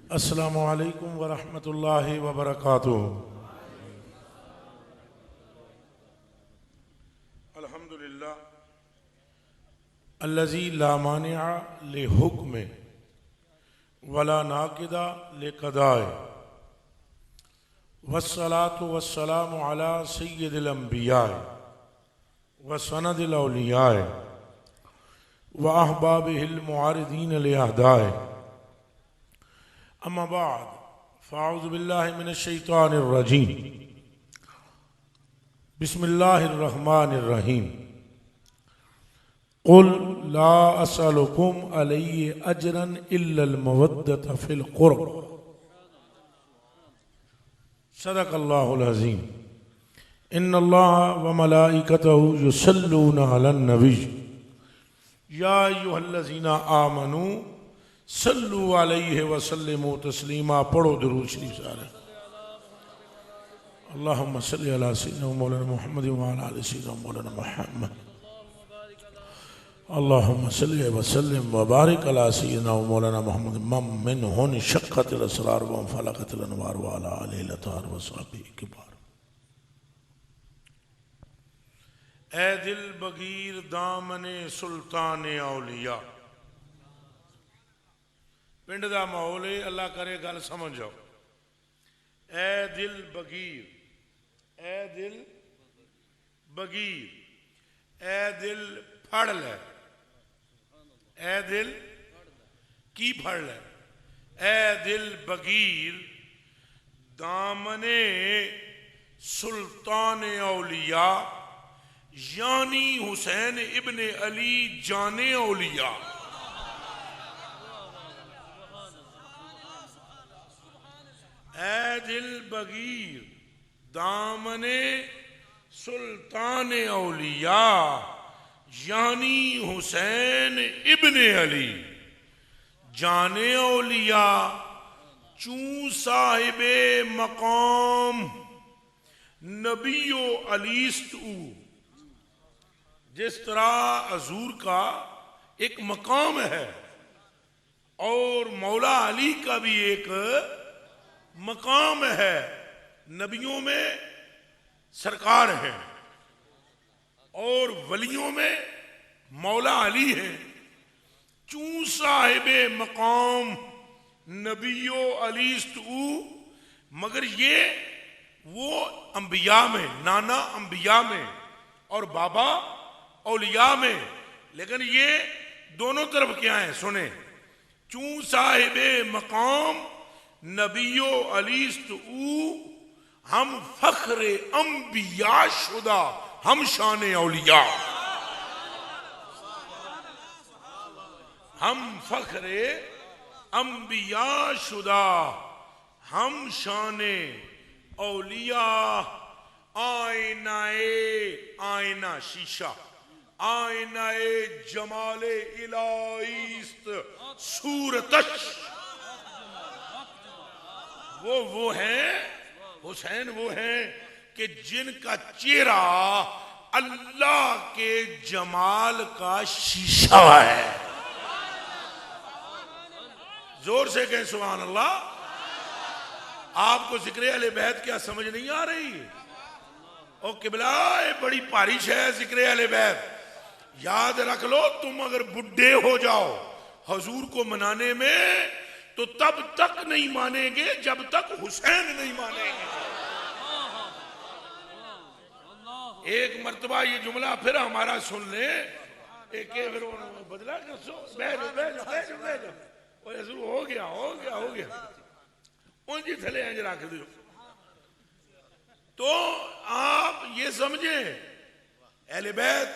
अस्सलामु अलैकुम वरहमतुल्लाहि वबरकातुहू। अल्हम्दुलिल्लाह अल्लज़ी ला मानिअ लिहुक्मिही वला नाक़िदा लिक़दाइही वस्सलातु वस्सलामु अला सय्यिदिल अंबियाइ व सनदिल औलियाइ व अहबाबिहिल मुआरिदीन लिअहदाइही। अम्मा बाद फ़अऊज़ु बिल्लाहि मिनश शैतानिर रजीम। बिस्मिल्लाहिर रहमानिर रहीम। क़ुल ला असअलुकुम अलैहि अजरन इल्लल मवद्दत फ़िल क़ुर्ब। सदक़ल्लाहुल अज़ीम। इन्नल्लाह व मलाइकतहु युसल्लूना अलन नबी या अय्युहल्लज़ीना आमनू सल्लु अलैहि व सल्लिमू तस्लीमा। पढ़ो दुरूद शरीफ सारे। अल्लाहुम्मा सल्लि अला सय्यिदिना मौलाना मुहम्मद व अला आलि सय्यिदिना मौलाना मुहम्मद। अल्लाहुम्मा सल्लि व सल्लिम व बारिक अला सय्यिदिना मौलाना मुहम्मद मिनहुन शक्कतिल असरार व फलकतिल अनवार व अला आलिहि लतार व सहाबिही किबार। ए दिल बगीर दामने सुल्ताने औलिया। पिंड का माहौल है, अल्लाह करे गल समझ जाओ। ए दिल बगीर, ए दिल बगीर, ए दिल फड़ ले, ए दिल की फड़ ले। ए दिल बगीर दामने सुल्तान औलिया यानी हुसैन इब्ने अली जाने औलिया। ए दिल बगीर दामने सुल्तान औलिया यानी हुसैन इब्ने अली जाने औलिया। चूं साहिबे मकाम नबियो अलीस्तु। जिस तरह हजूर का एक मकाम है और मौला अली का भी एक मकाम है। नबियों में सरकार है और वलियों में मौला अली है। चूं साहिबे मकाम नबियो अलीस्तु। मगर ये वो अंबिया में, नाना अंबिया में और बाबा औलिया में, लेकिन ये दोनों तरफ क्या है सुने। चूं साहिबे मकाम नबियो अलीस्तु हम फख्रे अंबिया शुदा हम शान औलिया। हम फख्रे अंबिया शुदा हम शान औलिया। आईनाए आईना शीशा, आईनाए जमाले इलाइस्त सूरतश। वो हैं हुसैन, वो हैं कि जिनका चेहरा अल्लाह के जमाल का शीशा है। जोर से कहें सुभान अल्लाह। आपको जिक्र अहले बैत क्या समझ नहीं आ रही? ओ किबला बड़ी बारिश है जिक्र अहले बैत। याद रख लो, तुम अगर बुढ़े हो जाओ हजूर को मनाने में तो तब तक नहीं मानेंगे जब तक हुसैन नहीं मानेंगे। एक मर्तबा ये जुमला फिर हमारा सुन ले। एक फिर बदला कर सो हो गया हो गया हो गया उनकी थले इंज रख दो। तो आप ये समझे अहले बैत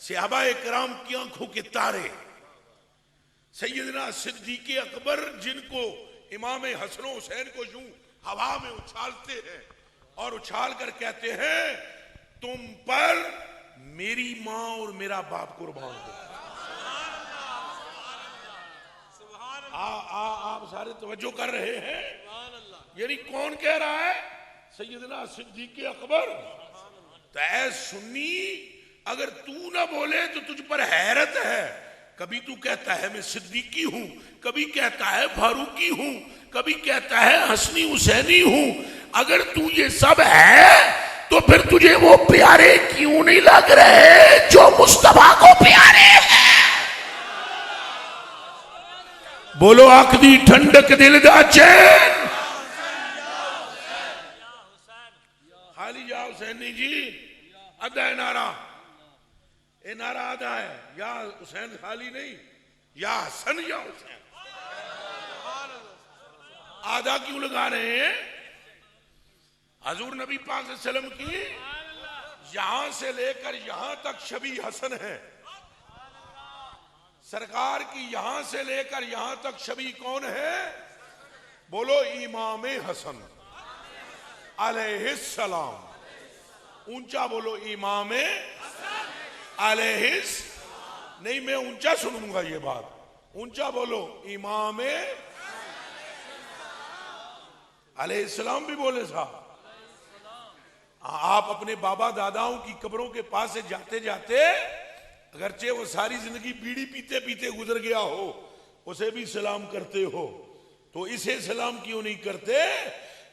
सहाबा इकराम की आंखों के तारे। सैयदना सिद्दीक़ अकबर जिनको इमाम हसन हुसैन को यूं हवा में उछालते हैं और उछाल कर कहते हैं तुम पर मेरी मां और मेरा बाप कुर्बान हो। आप सारे तवज्जो कर रहे हैं? यानी कौन कह रहा है? सैयदना सिद्दीक़ अकबर। तो ऐ सुन्नी, अगर तू ना बोले तो तुझ पर हैरत है कभी तू कहता है मैं सिद्दीकी हूं, कभी कहता है फारूकी हूं, कभी कहता है हसनी हुसैनी हूं। अगर तू ये सब है तो फिर तुझे वो प्यारे क्यों नहीं लग रहे जो मुस्तफा को प्यारे हैं? बोलो आखदी ठंडक दिल दा चैन। खाली जा हुसैनी जी, अदा है नारा, ये नारा आधा है, या हुसैन खाली नहीं, या हसन या हुसैन। आधा क्यों लगा रहे हैं? हजूर नबी पाक सल्लल्लाहु अलैहि वसल्लम की यहां से लेकर यहां तक शबी हसन है। सरकार की यहां से लेकर यहां तक शबी कौन है? बोलो इमाम हसन अलैहिस्सलाम। ऊंचा बोलो इमाम अलैहिस, नहीं मैं ऊंचा सुनूंगा ये बात, ऊंचा बोलो इमाम अलैहिस्सलाम भी बोले साहब। आप अपने बाबा दादाओं की कब्रों के पास से जाते जाते, अगरचे वो सारी जिंदगी बीड़ी पीते पीते गुजर गया हो, उसे भी सलाम करते हो, तो इसे सलाम क्यों नहीं करते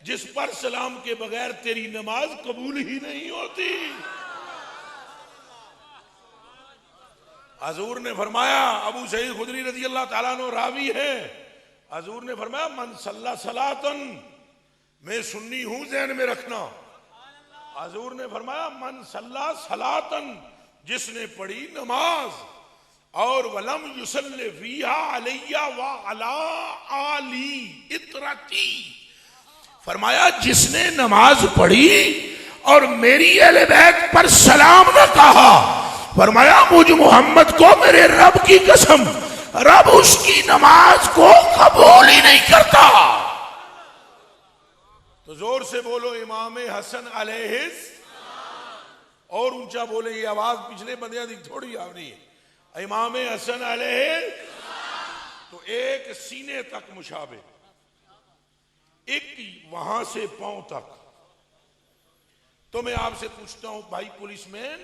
जिस पर सलाम के बगैर तेरी नमाज कबूल ही नहीं होती? हजूर ने फरमाया, अबू सईद खुदरी रज़ी अल्लाह ताला अन्हु रावी है, हजूर ने फरमाया मन सल्ला सलातन, मैं सुन्नी हूं ज़हन में रखना। हजूर ने फरमाया मन सल्ला सलातन, जिसने पढ़ी नमाज, और वलम युसल्ली फीहा अलैया व अला आली इतरती, फरमाया जिसने नमाज पढ़ी और मेरी अहले बैत पर सलाम न कहा, फरमाया मुझ मोहम्मद को मेरे रब की कसम, रब उसकी नमाज को कबूल ही नहीं करता। तो जोर से बोलो इमाम हसन अलैहिस, और ऊंचा बोले, ये आवाज पिछले बंदियां दी थोड़ी आ रही है। इमाम हसन अलैहिस, तो एक सीने तक मुशाबे, एक वहां से पांव तक। तो मैं आपसे पूछता हूं भाई पुलिसमैन,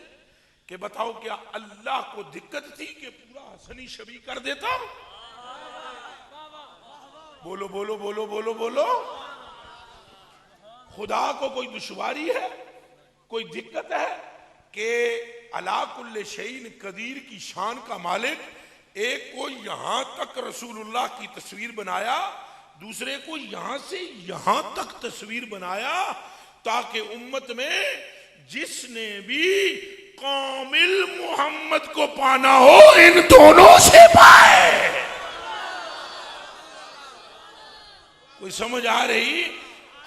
कि बताओ क्या अल्लाह को दिक्कत थी कि पूरा हसनी शबी कर देता? बोलो बोलो बोलो बोलो बोलो। खुदा को कोई दुश्वारी है, कोई दिक्कत है कि अला कुल्ले शैइन कदीर की शान का मालिक एक को यहां तक रसूलुल्लाह की तस्वीर बनाया, दूसरे को यहां से यहां तक तस्वीर बनाया, ताकि उम्मत में जिसने भी कामिल मोहम्मद को पाना हो इन दोनों से पाए। कोई समझ आ रही?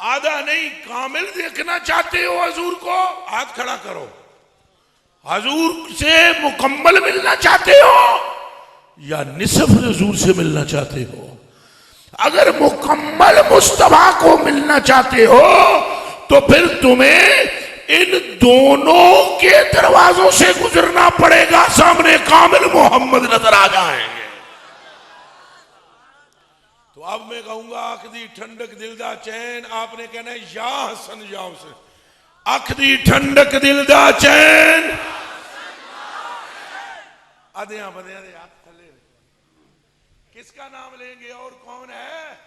आधा नहीं, कामिल देखना चाहते हो हजूर को, हाथ खड़ा करो। हजूर से मुकम्मल मिलना चाहते हो या निसफ हजूर से मिलना चाहते हो? अगर मुकम्मल मुस्तफा को मिलना चाहते हो तो फिर तुम्हें इन दोनों के दरवाजों से गुजरना पड़ेगा, सामने कामिल मोहम्मद नजर आ जाएंगे। तो अब मैं कहूंगा आखदी ठंडक दिलदा चैन, आपने कहना है या हसन या हुसैन। आखदी ठंडक दिलदा चैन, अदिया बदिया दे हाथ थले। किसका नाम लेंगे और कौन है?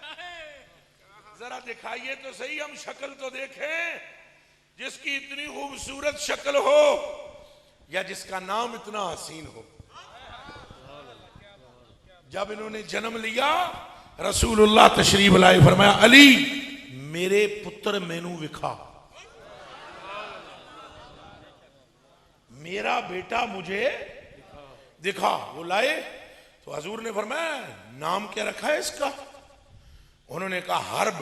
जरा दिखाइए तो सही, हम शक्ल तो देखें, जिसकी इतनी खूबसूरत शक्ल हो या जिसका नाम इतना हसीन हो। जब इन्होंने जन्म लिया, रसूलुल्लाह तशरीफ लाए, फरमाया अली मेरे पुत्र मैनू विखा, मेरा बेटा मुझे दिखा। वो लाए तो हजूर ने फरमाया नाम क्या रखा है इसका? उन्होंने कहा हर्ब।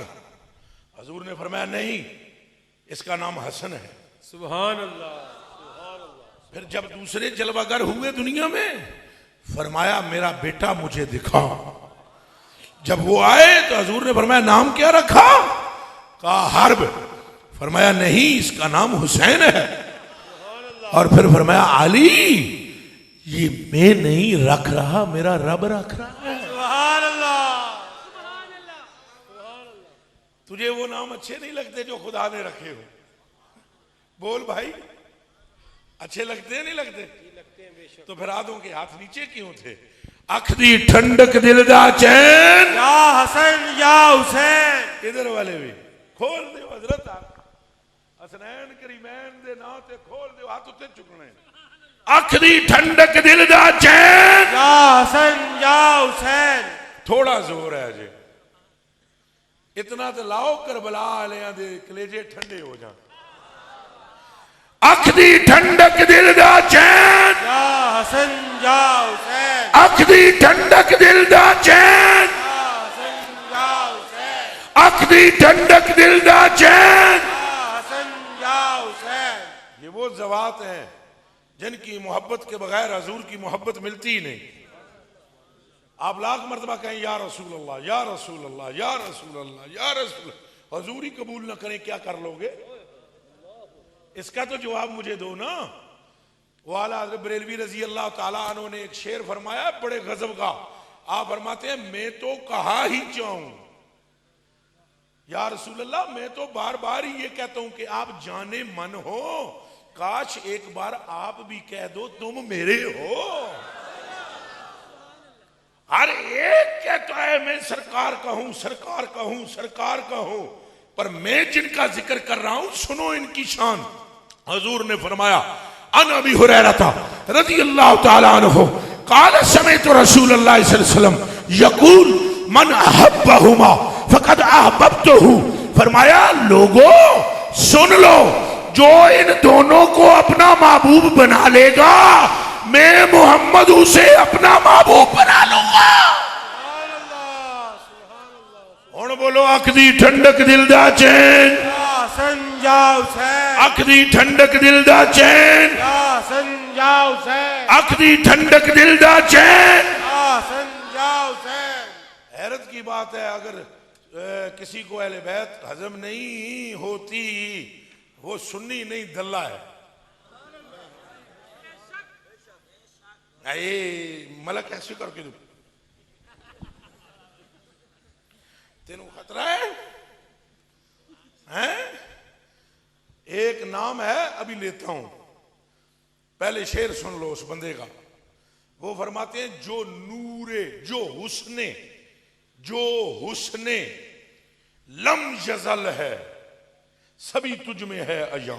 हजूर ने फरमाया नहीं, इसका नाम हसन है। सुभान अल्लाह, सुभान अल्लाह। फिर जब दूसरे जलवागर हुए दुनिया में, फरमाया मेरा बेटा मुझे दिखा। जब वो आए तो हजूर ने फरमाया नाम क्या रखा? कहा हर्ब। फरमाया नहीं, इसका नाम हुसैन है। और फिर फरमाया अली ये मैं नहीं रख रहा, मेरा रब रख रहा है। सुभान अल्लाह। तुझे वो नाम अच्छे नहीं लगते जो खुदा ने रखे हो? बोल भाई, अच्छे लगते हैं नहीं लगते? लगते हैं बेशक। तो फिर आधों के हाथ नीचे क्यों थे? अख दी ठंडक दिल दा चैन या हसन या हुसैन। इधर वाले भी खोल दे हजरत हसनैन करीमैन दे नाम ते खोल दे, हाथ उत्ते चुकने। अख दी ठंडक दिल दा चैन या हसन या हुसैन। थोड़ा जोर है जी, इतना तो लाओ करबला वालियां दे कलेजे ठंडे हो जान। अख दी ठंडक दिल दा चैन या हसन या हुसैन। अख दी ठंडक दिल दा चैन या हसन या हुसैन। अख दी ठंडक दिल दा चैन। या हसन या हुसैन। ये वो ज़वात हैं जिनकी मोहब्बत के बगैर हजूर की मोहब्बत मिलती ही नहीं। आप लाख मरतबा कहें या रसूल अल्लाह या रसूल अल्लाह या रसूल अल्लाह या रसूल, हजूर ही कबूल ना करें क्या कर लोगे? इसका तो जवाब मुझे दो ना। वो आला हज़रत बरेलवी रजी अल्लाह ताला अन्हु ने एक शेर फरमाया बड़े गजब का। आप फरमाते हैं मैं तो कहा ही चाहूं या रसूल अल्लाह, मैं तो बार बार ही ये कहता हूं कि आप जाने मन हो, काश एक बार आप भी कह दो तुम मेरे हो। हर एक कहता है मैं सरकार कहूं सरकार कहूं सरकार कहूं, पर मैं जिनका जिक्र कर रहा हूं सुनो इनकी शान। हजूर ने फरमाया अन अबी हुरैरा रज़ी अल्लाह तआला अन्हु क़ाल समिअतु रसूलल्लाह सल्लल्लाहु अलैहि वसल्लम यक़ूल मन अहब्बहुमा फ़क़द अहबब्तुहु। फरमाया लोगों सुन लो, जो इन दोनों को अपना महबूब बना लेगा मैं मोहम्मद उसे अपना महबूब बना लूंगा। हुण बोलो अख दी ठंडक दिल दा चैन। या हसन या हुसैन। अख दी ठंडक दिल दा चैन। या हसन या हुसैन। अख दी ठंडक दिल दा चैन। या हसन या हुसैन। हैरत की बात है, अगर किसी को अहले बैत हजम नहीं होती वो सुन्नी नहीं दल्ला है। ये मलक ऐसे करके दो, तेनों खतरा है? एक नाम है अभी लेता हूं, पहले शेर सुन लो उस बंदे का। वो फरमाते हैं जो नूरे जो हुस्ने लम यज़ल है सभी तुझ में है अया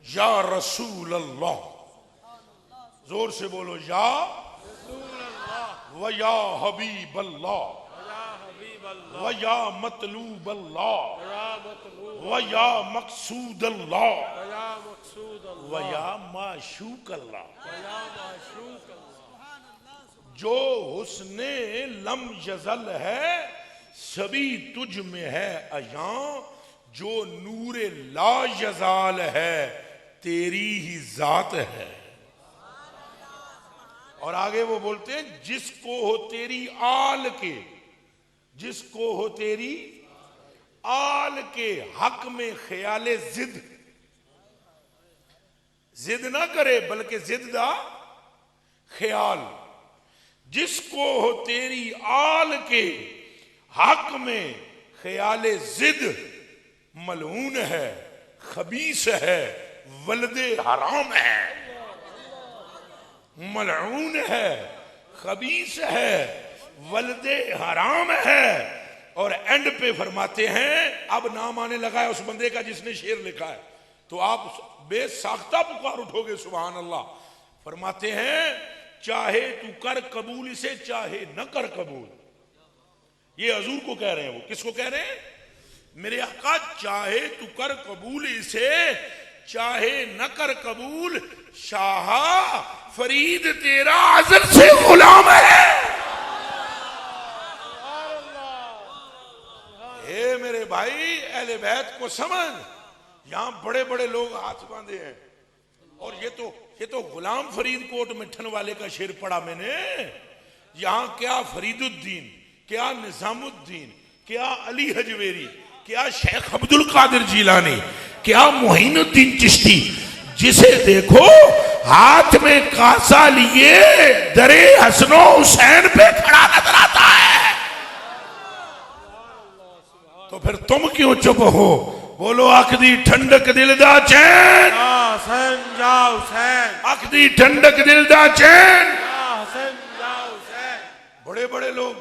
या रसूल अल्लाह। जोर से बोलो या व या हबीब अल्लाह व या मतलूब अल्लाह व या मकसूद अल्लाह व या माशूक अल्लाह। जो हुस्ने लम यज़ल है सभी तुझ में है अया, जो नूरे ला यज़ाल है तेरी ही जात है। और आगे वो बोलते हैं जिसको हो तेरी आल के, जिसको हो तेरी आल के हक में ख्याले जिद, जिद ना करे बल्कि जिद दा ख्याल। जिसको हो तेरी आल के हक में ख्याले जिद मलऊन है, खबीस है, वलदे हराम है। मलऊन है, खबीस है, वलदे हराम है। और एंड पे फरमाते हैं, अब नाम आने लगा है उस बंदे का जिसने शेर लिखा है, तो आप बेसाख्ता पुकार उठोगे सुभान अल्लाह। फरमाते हैं चाहे तू कर कबूल इसे चाहे न कर कबूल। ये हजूर को कह रहे हैं। वो किसको कह रहे हैं? मेरे आका चाहे तू कर कबूल इसे चाहे न कर कबूल, शाह फरीद तेरा अज़ल से गुलाम है। हे मेरे भाई अहले बैत को समझ, यहां बड़े बड़े लोग हाथ बांधे हैं और ये तो गुलाम फरीद कोट मिठन वाले का शेर पढ़ा मैंने। यहां क्या फरीदुद्दीन, क्या निजामुद्दीन, क्या अली हजवेरी, क्या शेख अब्दुल कादिर जीलानी, क्या मोहिनुद्दीन चिश्ती, जिसे देखो हाथ में कासा लिए दरे हसनो हुसैन पे खड़ा नजर आता है। तो फिर तुम क्यों चुप हो? बोलो अख दी ठंडक दिल दा चैन। या हसन या हुसैन। अख दी ठंडक दिल दा चैन। या हसन बड़े बड़े लोग,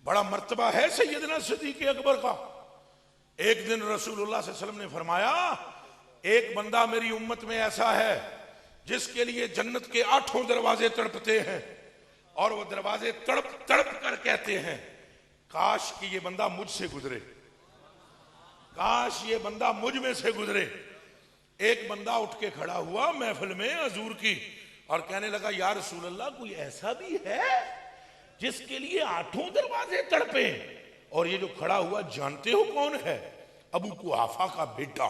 बड़ा मर्तबा है सैयदना सिद्दीक़ अकबर का। एक दिन रसूलुल्लाह सल्लल्लाहु अलैहि वसल्लम ने फरमाया, एक बंदा मेरी उम्मत में ऐसा है जिसके लिए जन्नत के 8 दरवाजे तड़पते हैं, और वो दरवाजे तड़प तड़प कर कहते हैं, काश कि ये बंदा मुझसे गुजरे, काश ये बंदा मुझ में से गुजरे। एक बंदा उठ के खड़ा हुआ महफिल में हजूर की और कहने लगा, या रसूल अल्लाह, कोई ऐसा भी है जिसके लिए 8 दरवाजे तड़पे? और ये जो खड़ा हुआ जानते हो कौन है? अबू कुहाफा का बेटा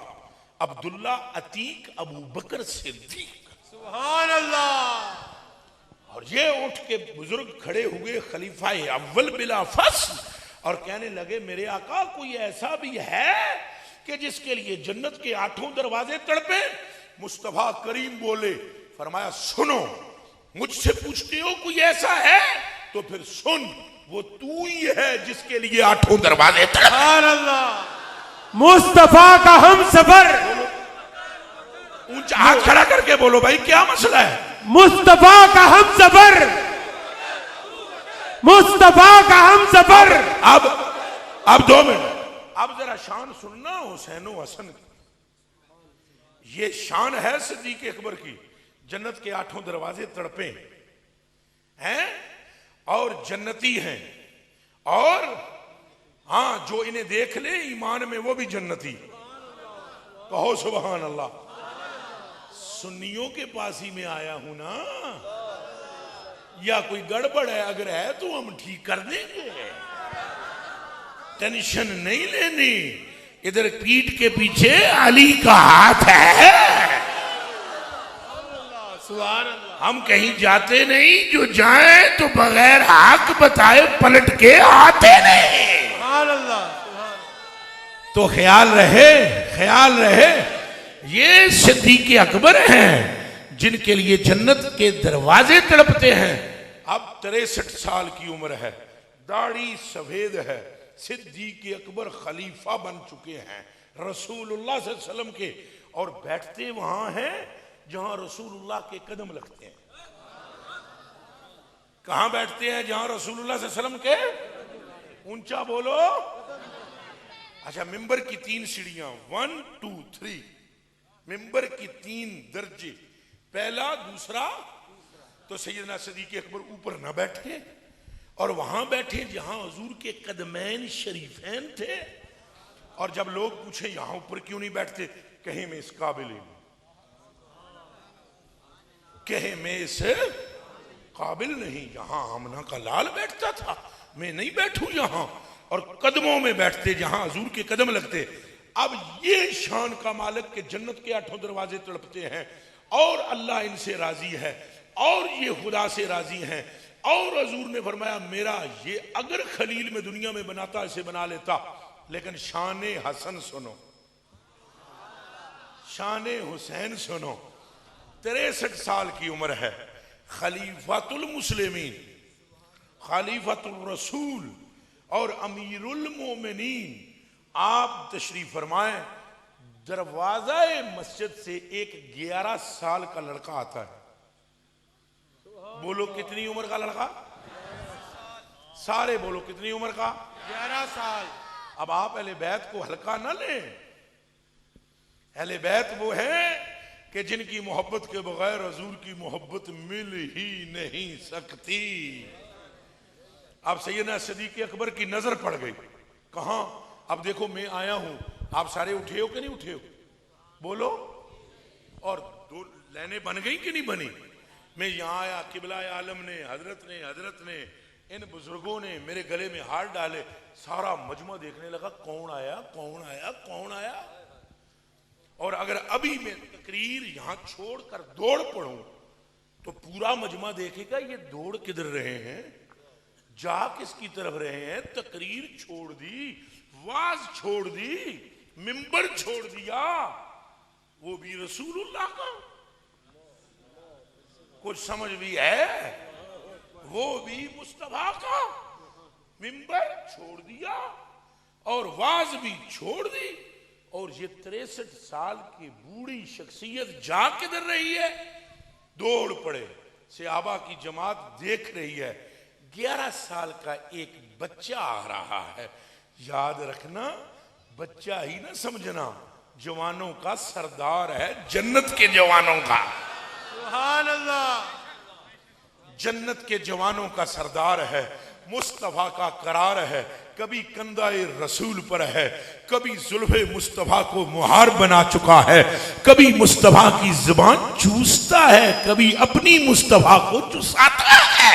अब्दुल्ला अतीक अबू बकर सिद्दीक। सुभान अल्लाह। और ये उठ के बुजुर्ग खड़े हुए खलीफा अव्वल बिला फसल और कहने लगे, मेरे आका, कोई ऐसा भी है कि जिसके लिए जन्नत के 8 दरवाजे तड़पे? मुस्तफा करीम बोले, फरमाया, सुनो, मुझसे पूछते हो कोई ऐसा है, तो फिर सुन, वो तू ही है जिसके लिए 8 दरवाजे तड़पे। सुभान अल्लाह। मुस्तफा का हम सफर। ऊंचा हाथ खड़ा करके बोलो भाई, क्या मसला है? मुस्तफा का हम सफर, मुस्तफा का हम सफर। अब 2 मिनट, अब जरा शान सुनना हुसैन हसन की। ये शान है सिद्दीक़ अकबर की, जन्नत के 8 दरवाजे तड़पे हैं और जन्नती हैं, और हाँ, जो इन्हें देख ले ईमान में वो भी जन्नती। कहो सुभान अल्लाह। सुन्नियों के पास ही में आया हूं ना, या कोई गड़बड़ है? अगर है तो हम ठीक कर देंगे, टेंशन नहीं लेनी। इधर पीठ के पीछे अली का हाथ है। सुभान अल्लाह। हम कहीं जाते नहीं, जो जाए तो बगैर हक बताए पलट के आते नहीं। सुभान अल्लाह। तो ख्याल रहे, ख्याल रहे, ये सिद्दीक़ अकबर हैं जिनके लिए जन्नत के दरवाजे तड़पते हैं। अब 63 साल की उम्र है, दाढ़ी सफेद है, सिद्दीक़ अकबर खलीफा बन चुके हैं रसूलुल्लाह सल्लल्लाहु अलैहि वसल्लम के, और बैठते वहां हैं जहां रसूलुल्लाह के कदम लगते हैं। कहां बैठते हैं? जहां रसूलुल्लाह सल्लल्लाहु अलैहि वसल्लम के, ऊंचा बोलो। अच्छा, मिंबर की 3 सीढ़ियां, 1 2 3, मिंबर की 3 दर्जे, पहला दूसरा। तो सैयदना सिद्दीक़ अकबर ऊपर ना बैठे और वहां बैठे जहां हुजूर के कदमैन शरीफैन थे। और जब लोग पूछे यहां ऊपर क्यों नहीं बैठते, कहे मैं इस काबिल ही नहीं, कहे मैं इस काबिल नहीं। यहां आमना का लाल बैठता था, मैं नहीं बैठूं यहां। और कदमों में बैठते जहां हुजूर के कदम लगते। अब ये शान का मालिक के जन्नत के 8 दरवाजे तड़पते हैं, और अल्लाह इनसे राजी है, और ये खुदा से राजी हैं। और हुजूर ने फरमाया, मेरा ये अगर खलील में दुनिया में बनाता इसे बना लेता। लेकिन शान हसन सुनो, शान हुसैन सुनो। 63 साल की उम्र है, खलीफातुल मुस्लिमीन, खलीफातुल रसूल और अमीरुल मोमिनीन, आप तशरीफ फरमाएं। दरवाजा मस्जिद से एक 11 साल का लड़का आता है। बोलो कितनी उम्र का लड़का? सारे बोलो कितनी उम्र का? 11 साल। अब आप अहले बैत को हल्का ना लें। अहले बैत वो है कि जिनकी मोहब्बत के बगैर हुजूर की मोहब्बत मिल ही नहीं सकती। अब सैयदना सिद्दीक़ अकबर की नजर पड़ गई, कहां? अब देखो मैं आया हूं, आप सारे उठे हो कि नहीं उठे हो? बोलो। और 2 लाइनें बन गई कि नहीं बनी? मैं यहां आया, किबला आलम ने, हजरत ने, इन बुजुर्गों ने मेरे गले में हाथ डाले, सारा मजमा देखने लगा कौन आया कौन आया कौन आया। और अगर अभी मैं तकरीर यहां छोड़कर दौड़ पड़ूं तो पूरा मजमा देखेगा ये दौड़ किधर रहे हैं, जा किसकी तरफ रहे हैं। तकरीर छोड़ दी, वाज छोड़ दी, मिंबर छोड़ दिया, वो भी रसूलुल्लाह का। कुछ समझ भी है? वो भी मुस्तफा का। मिंबर छोड़ दिया और वाज भी छोड़ दी। और ये 63 साल की बूढ़ी शख्सियत जा किधर रही है? दौड़ पड़े। सहाबा की जमात देख रही है, 11 साल का एक बच्चा आ रहा है। याद रखना, बच्चा ही ना समझना, जवानों का सरदार है, जन्नत के जवानों का। सुभान अल्लाह। जन्नत के जवानों का सरदार है, मुस्तफा का करार है। कभी कंधाए रसूल पर है, कभी जुल्फे मुस्तफा को मुहार बना चुका है, कभी मुस्तफा की जुबान चूसता है, कभी अपनी मुस्तफा को चूसाता है,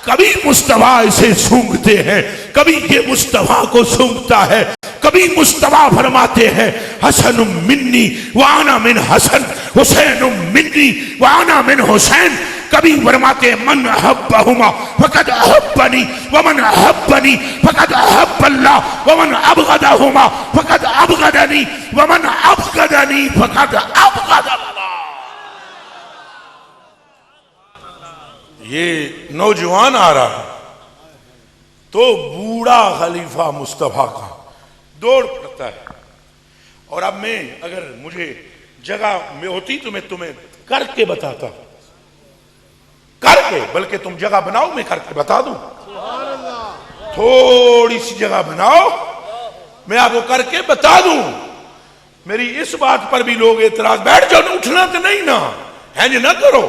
कभी मुस्तफा इसे सूंघते हैं, कभी ये मुस्तफा को सूंघता है। कभी मुस्तफा फरमाते हैं हसन मिन्नी वाना मिन हसन, हुसैन मिन्नी वाना मिन हुसैन। कभी फरमाते मन अहब्बहुमा फकद अहब्बनी वमन अहब्बनी फकद अहब्बल्लाह वमन अबगदहुमा फकद अबगदनी वमन अबगदनी फकद अबगदल्लाह। ये नौजवान आ रहा है तो बूढ़ा खलीफा मुस्तफा का दौड़ पड़ता है। और अब मैं, अगर मुझे जगह में होती तो मैं तुम्हें करके बताता, करके, बल्कि तुम जगह बनाओ, मैं करके बता दूं। थोड़ी सी जगह बनाओ, मैं आपको करके बता दूं। मेरी इस बात पर भी लोग एतराज, बैठ जाओ, उठना तो नहीं ना है, ना करो,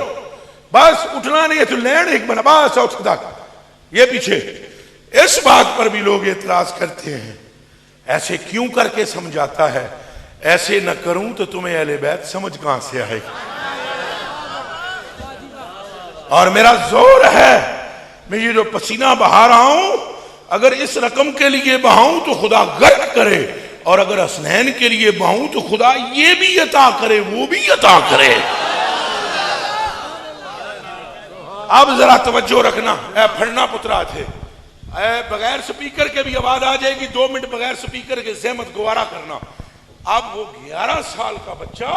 बस उठना नहीं है तो लैंड एक बना, बस तक ये पीछे। इस बात पर भी लोग एतराज करते हैं, ऐसे क्यों करके समझाता है, ऐसे न करूं तो तुम्हें अहले बैत समझ कहां से आएगी। और मेरा जोर है, मैं ये जो पसीना बहा रहा हूं, अगर इस रकम के लिए बहाऊं तो खुदा गर्क करे, और अगर हसनैन के लिए बहाऊं तो खुदा ये भी अता करे, वो भी अता करे। अब जरा तवज्जो रखना, ऐ फड़ना पुत्रा थे, बगैर स्पीकर के भी आवाज आ जाएगी, 2 मिनट बगैर स्पीकर के जहमत गुवारा करना। अब वो 11 साल का बच्चा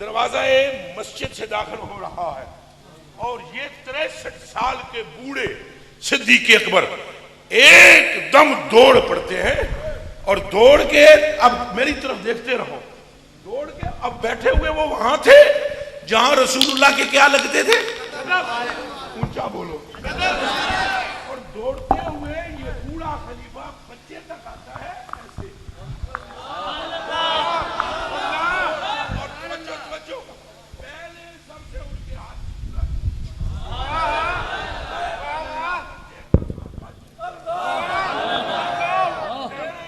दरवाजा मस्जिद से दाखिल हो रहा है, और ये 63 साल के बूढ़े सिद्दीक अकबर एकदम दौड़ पड़ते हैं। और दौड़ के, अब मेरी तरफ देखते रहो, दौड़ के अब बैठे हुए वो वहां थे जहां रसूलुल्लाह के क्या लगते थे, ऊंचा बोलो, और दौड़ते हुए ये बूढ़ा खलीफा बच्चे तक आता है ऐसे। और तवज्जो, पहले सबसे उनके हाथ,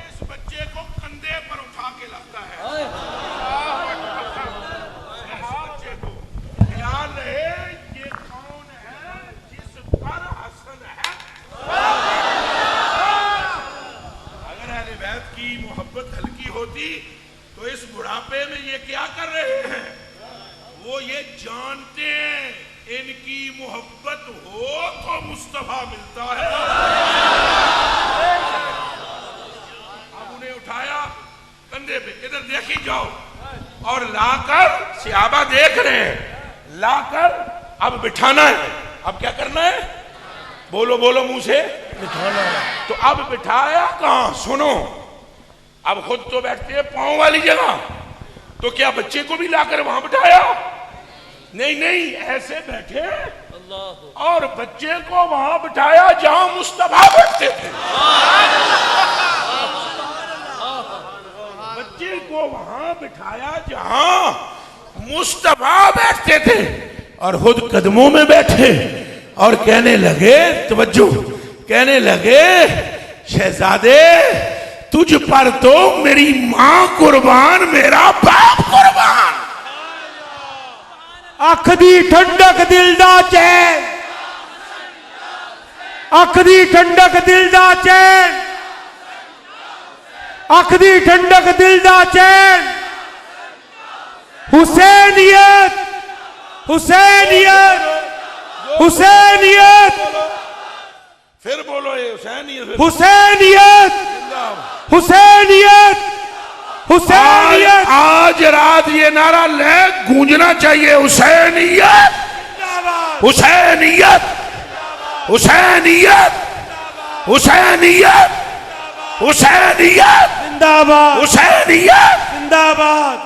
इस बच्चे को कंधे पर उठा के लगता है, इस बच्चे को ध्यान रहे ये कौन है जिस पर हसन है। अगर अहले बैत की मोहब्बत हल्की होती तो इस बुढ़ापे में ये क्या कर रहे हैं, वो ये जानते हैं इनकी मोहब्बत हो तो मुस्तफा मिलता है। अब उन्हें उठाया कंधे पे, इधर देखी जाओ, और लाकर, सहाबा देख रहे हैं, लाकर अब बिठाना है। अब क्या करना है, बोलो बोलो मुंह से, बिठाना है। तो अब बिठाया कहां, सुनो, अब खुद तो बैठते हैं पांव वाली जगह, तो क्या बच्चे को भी लाकर वहां बिठाया? नहीं नहीं, ऐसे बैठे और बच्चे को वहां बिठाया जहां मुस्तफा बैठते थे। बच्चे को वहां बिठाया जहां मुस्तफा बैठते थे, और खुद कदमों में बैठे और कहने लगे, तवज्जो, कहने लगे, शहजादे तुझ पर तो मेरी मां कुर्बान, मेरा बाप कुर्बान। अख दी ठंडक दिल दा चैन, अख दी ठंडक दिल दा चैन, अख दी ठंडक दिल दा चैन, हुसैनियत, हुसैनियत, हुसैनियत, फिर बोलो ये हुसैनियत, हुसैनियत, हुसैनियत, हुसैनियत। आज रात ये नारा ले गूंजना चाहिए, हुसैनियत, हुसैनियत, हुसैनियत, हुसैनियत, हुसैनियत, जिंदाबाद, हुसैनियत, जिंदाबाद।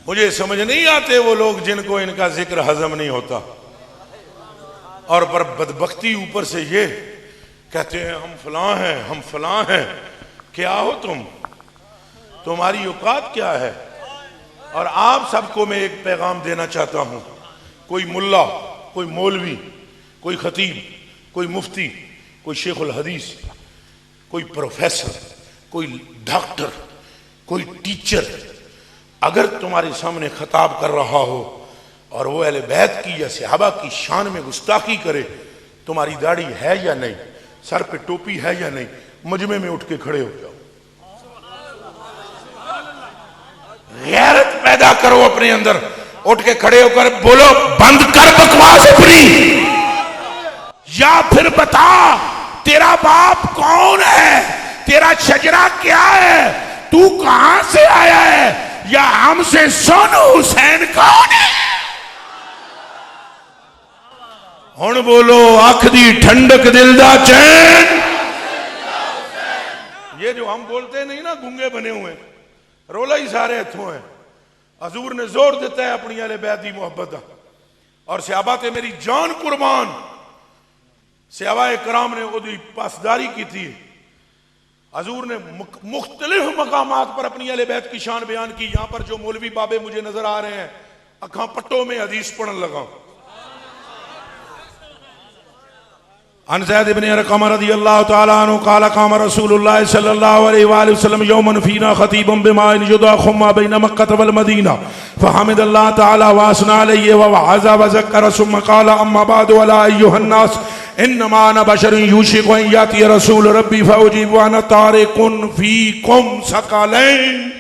मुझे समझ नहीं आते वो लोग जिनको इनका जिक्र हजम नहीं होता। और पर बदबख्ती ऊपर से ये कहते हैं हम फलां हैं, हम फलां हैं। क्या हो तुम? तुम्हारी औकात क्या है? और आप सबको मैं एक पैगाम देना चाहता हूं, कोई मुल्ला, कोई मौलवी, कोई खतीब, कोई मुफ्ती, कोई शेखुल हदीस, कोई प्रोफेसर, कोई डॉक्टर, कोई टीचर अगर तुम्हारे सामने खताब कर रहा हो और वो अहले बैत की या सहाबा की शान में गुस्ताखी करे, तुम्हारी दाढ़ी है या नहीं, सर पे टोपी है या नहीं, मजमे में उठ के खड़े हो जाओ। गैरत पैदा करो अपने अंदर, उठ के खड़े होकर बोलो बंद कर बकवास अपनी। या फिर बता तेरा बाप कौन है, तेरा शजरा क्या है, तू कहां से आया है, या हमसे सुन हुसैन कौन है। हुण बोलो अख दी ठंडक दिल दा चैन। ये जो हम बोलते नहीं ना गूंगे बने हुए, रोला ही सारे इथों है। हजूर ने जोर दिता है अपनी अहले बैत दी मोहब्बत दा, और सहाबा ते मेरी जान कुर्बान, सहाबाए कराम ने ओदी पासदारी की थी। हजूर ने मुख्तलिफ मकामात पर अपनी अहले बैत की शान बयान की। यहां पर जो मौलवी बाबे मुझे नजर आ रहे हैं, अखा पट्टों में हदीस पढ़न लगा। अन ज़ैद इब्न अरक़म रज़ियल्लाहु तआला अन्हु क़ाल क़ाम रसूलुल्लाह सल्लल्लाहु अलैहि वसल्लम यौमन फ़ीना ख़तीबुन बिमाइन युदाख़ुम्मा बैन मक्का वल मदीना फ़हमिदल्लाह तआला व असना अलैहि व वअज़ा व ज़क्कर सुम्मा क़ाल अम्मा बअदु अला अय्युहन नास इन्नमा अना बशरुन युशिकु अन याति रसूल रब्बी फ़उजीबु अना तारिकुन फ़ीकुम सकलैन।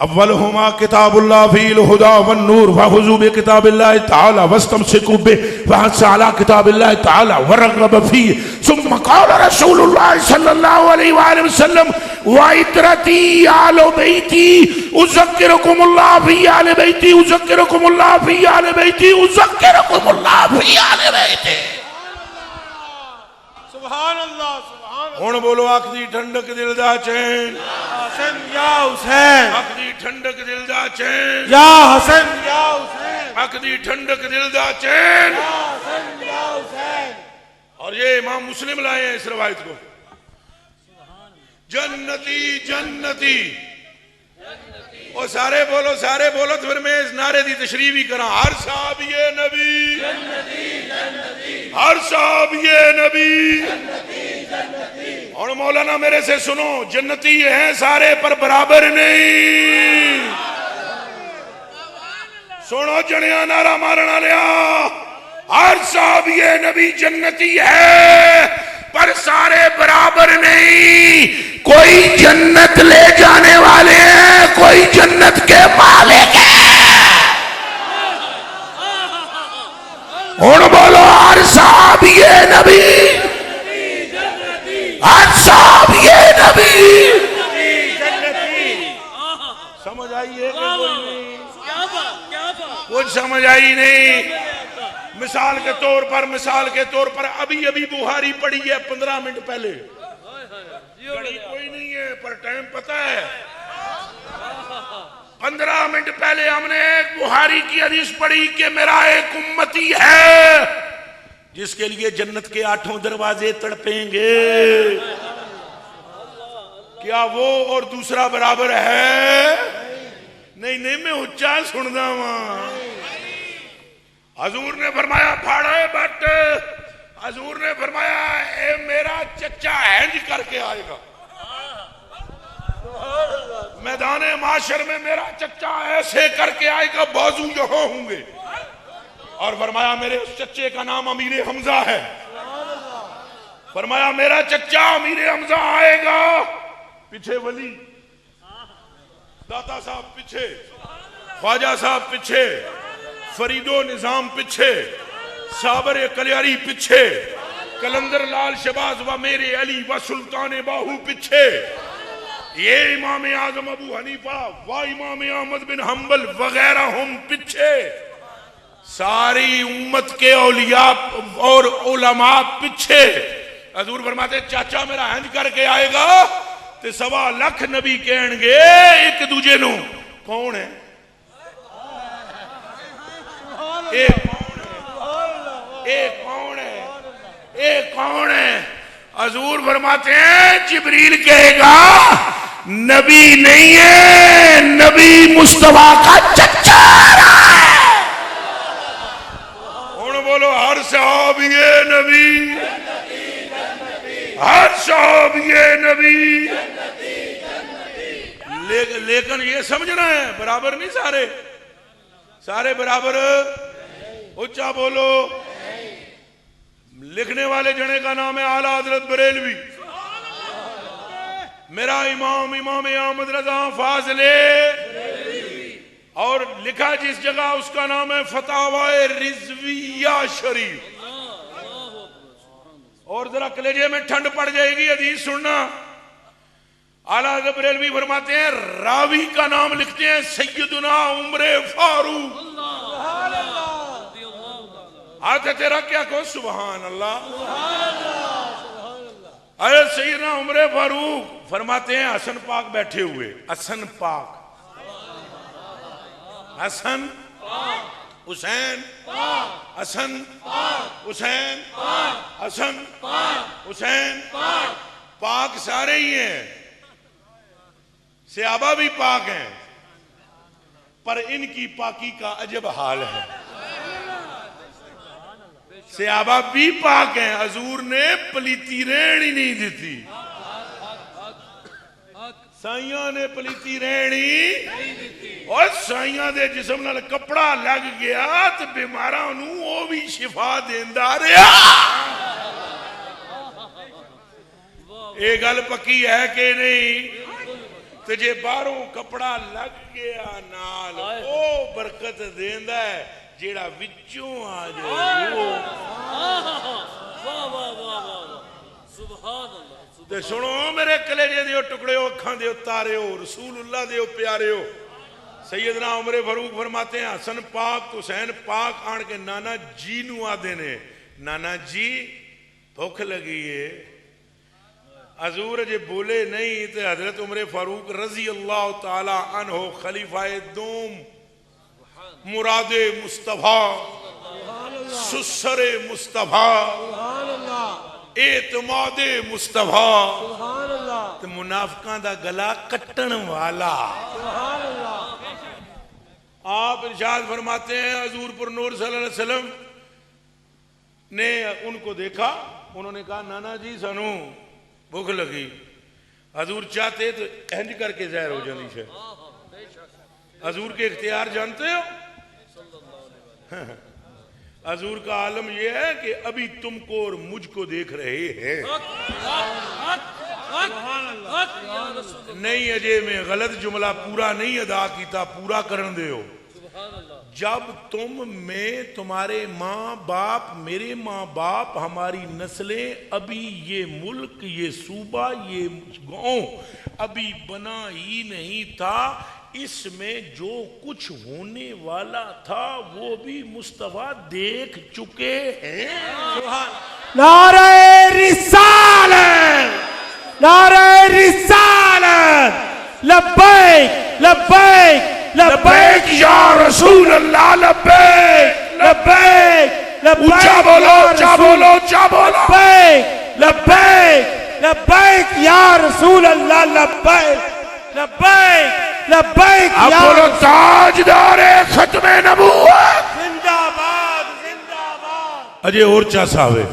अव्वलहुमा किताबुल्लाह फ़ील हुदा वन नूर फ़ख़ुज़ू बिकिताबिल्लाह तआला वस्तमसिकू बिही वहस्स अला किताबिल्लाह तआला वरग़ब फ़ीही सुम्मा क़ाल रसूलुल्लाह सल्लल्लाहु अलैहि वसल्लम व इतरती आले बैती उज़क्किरुकुमुल्लाह फ़ी आले बैती उज़क्किरुकुमुल्लाह फ़ी आले बैती उज़क्किरुकुमुल्लाह फ़ी आले बैती। सुभान अल्लाह, सुभान अल्लाह। हुण बोलो अख दी ठंडक दिल दा चैन, हसन या हुसैन। अख दी ठंडक दिल दा चैन, या हसन या हुसैन। अख दी ठंडक दिल दा चैन, या हसन या हुसैन। और ये इमाम मुस्लिम लाए हैं इस रवायत को। जन्नती जन्नती, और सारे बोलो तो फिर मैं इस नारे दी तशरीह भी करा। हर साहब ये नबी जन्नती जन्नती, हर साहब ये नबी जन्नती जन्नती। और मौलाना मेरे से सुनो, जन्नती हैं सारे पर बराबर नहीं। सुनो जनिया नारा मारना लिया, हर साहब ये नबी जन्नती है पर सारे बराबर नहीं। कोई जन्नत ले जाने वाले हैं, कोई जन्नत के मालिक है। हुण बोलो हर साहब ये नबी, हर साहब ये नबी। समझ आई है कि कोई नहीं? कुछ समझ आई नहीं। मिसाल के तौर पर अभी बुहारी पड़ी है 15 मिनट पहले। घड़ी कोई नहीं है पर टाइम पता है। 15 मिनट पहले हमने एक बुहारी की हदीस पढ़ी कि मेरा एक उम्मती है जिसके लिए जन्नत के 8 दरवाजे तड़पेंगे। क्या वो और दूसरा बराबर है? नहीं, मैं उच्चा सुनदा वहां। हजूर ने फरमाया फाड़े बट, हजूर ने फरमाया ए मेरा चचा हैंज करके आएगा मैदाने माशर में, मेरा चचा ऐसे करके आएगा, बाजू यहां होंगे। और फरमाया मेरे उस चच्चे का नाम अमीर हमजा है। फरमाया मेरा चचा अमीर हमजा आएगा, पीछे वली दाता साहब पीछे, ख्वाजा साहब पीछे, फरीदो निजाम पीछे, साबर कल्यारी पीछे, कलंदर लाल शबाज व मेरे अली व सुल्तान बाहू पीछे, ये इमाम आजम अबू हनीफा व इमाम अहमद बिन हम्बल वगैरह हम पीछे। सारी उम्मत के औलिया और उलमा पीछे। हजूर फरमाते चाचा मेरा हंज करके आएगा ते 1.25 लाख नबी कहणगे एक दूजे नू कौन है? ए कौन है, ए कौन है? हजूर फरमाते हैं जिब्रील कहेगा नबी नहीं है, नबी मुस्तफा का चच्चा है। कौन बोलो हर सहाबी नबी, हर सहाबी नबी। लेकिन ये समझना है बराबर नहीं, सारे सारे बराबर। ऊंचा बोलो। लिखने वाले जने का नाम है आला हजरत बरेलवी। मेरा इमाम इमाम अहमद रजा फाजले। और लिखा जिस जगह उसका नाम है फतावाए रिजविया शरीफ। और जरा कलेजे में ठंड पड़ जाएगी हदीस सुनना। आला हज़रत बरेलवी फरमाते हैं रावी का नाम लिखते हैं सैयदुना उमरे फारूक। हाथ तेरा क्या को सुभान अल्लाह। अरे सैयदना उमरे फारूक फरमाते हैं हसन पाक बैठे हुए, हसन पाक, हसन हुसैन, हसन हुसैन, हसन हुसैन, पाक सारे ही हैं, सहाबा भी पाक हैं, पर इनकी पाकी का अजब हाल है। सहाबा भी पाक हैं, हजूर ने पलीती रहन ही नहीं दी थी, साइया ने पलीती रहनी। और साइया दे जिस्म नाल कपड़ा लग गया तो बीमारा वो भी शिफा देंदा रहा। ये गल पक्की है कि नहीं? तो जे बाहरों कपड़ा लग गया नाल ओ बरकत देंदा है, जेड़ा विचों आ जाए वो। ते सुनो मेरे कलेजे दियो टुकड़े, अखां दियो तारे हो, रसूलुल्लाह दियो प्यारे हो। सैयदना उमरे फारूक फरमाते हैं हसन पाक हुसैन पाक आन के नाना जी नू आदे ने नाना जी भुख लगी है। हजूर जे बोले नहीं तो हजरत उमरे फारूक रजी अल्लाह ताला अन्हो खलीफाए दोम, मुरादे मुस्तफा, सुसरे मुस्तफा, एतमादे मुस्तफा, तो मुनाफिकां दा गला कट्टन वाला। आप इरशाद फरमाते हैं हजूर पर नूर सल्लल्लाहु अलैहि वसल्लम ने उनको देखा, उन्होंने कहा नाना जी सानू भूख लगी। हजूर चाहते तो इंज करके ज़ाहिर हो जानी है। हजूर के इख्तियार जानते हो? हजूर का आलम यह है कि अभी तुमको और मुझको देख रहे हैं। नहीं अजय में गलत जुमला पूरा नहीं अदा किया, पूरा करन दे हो। जब तुम में तुम्हारे माँ बाप, मेरे माँ बाप, हमारी नस्लें, अभी ये मुल्क, ये सूबा, ये गांव अभी बना ही नहीं था, इसमें जो कुछ होने वाला था वो भी मुस्तफा देख चुके हैं। नारे रिसालत, नारे रिसालत, लब्बैक लब्बैक लब्बैक या रसूल अल्लाह, लब्बैक लब्बैक लब्बैक, ऊंचा बोलो, ऊंचा बोलो, ऊंचा बोलो, लब्बैक लब्बैक लब्बैक या रसूल अल्लाह, लब्बैक लब्बैक लब्बैक या बोलो ताजदारे खत्मे नबूवत जिंदाबाद जिंदाबाद। अजय और चा सावे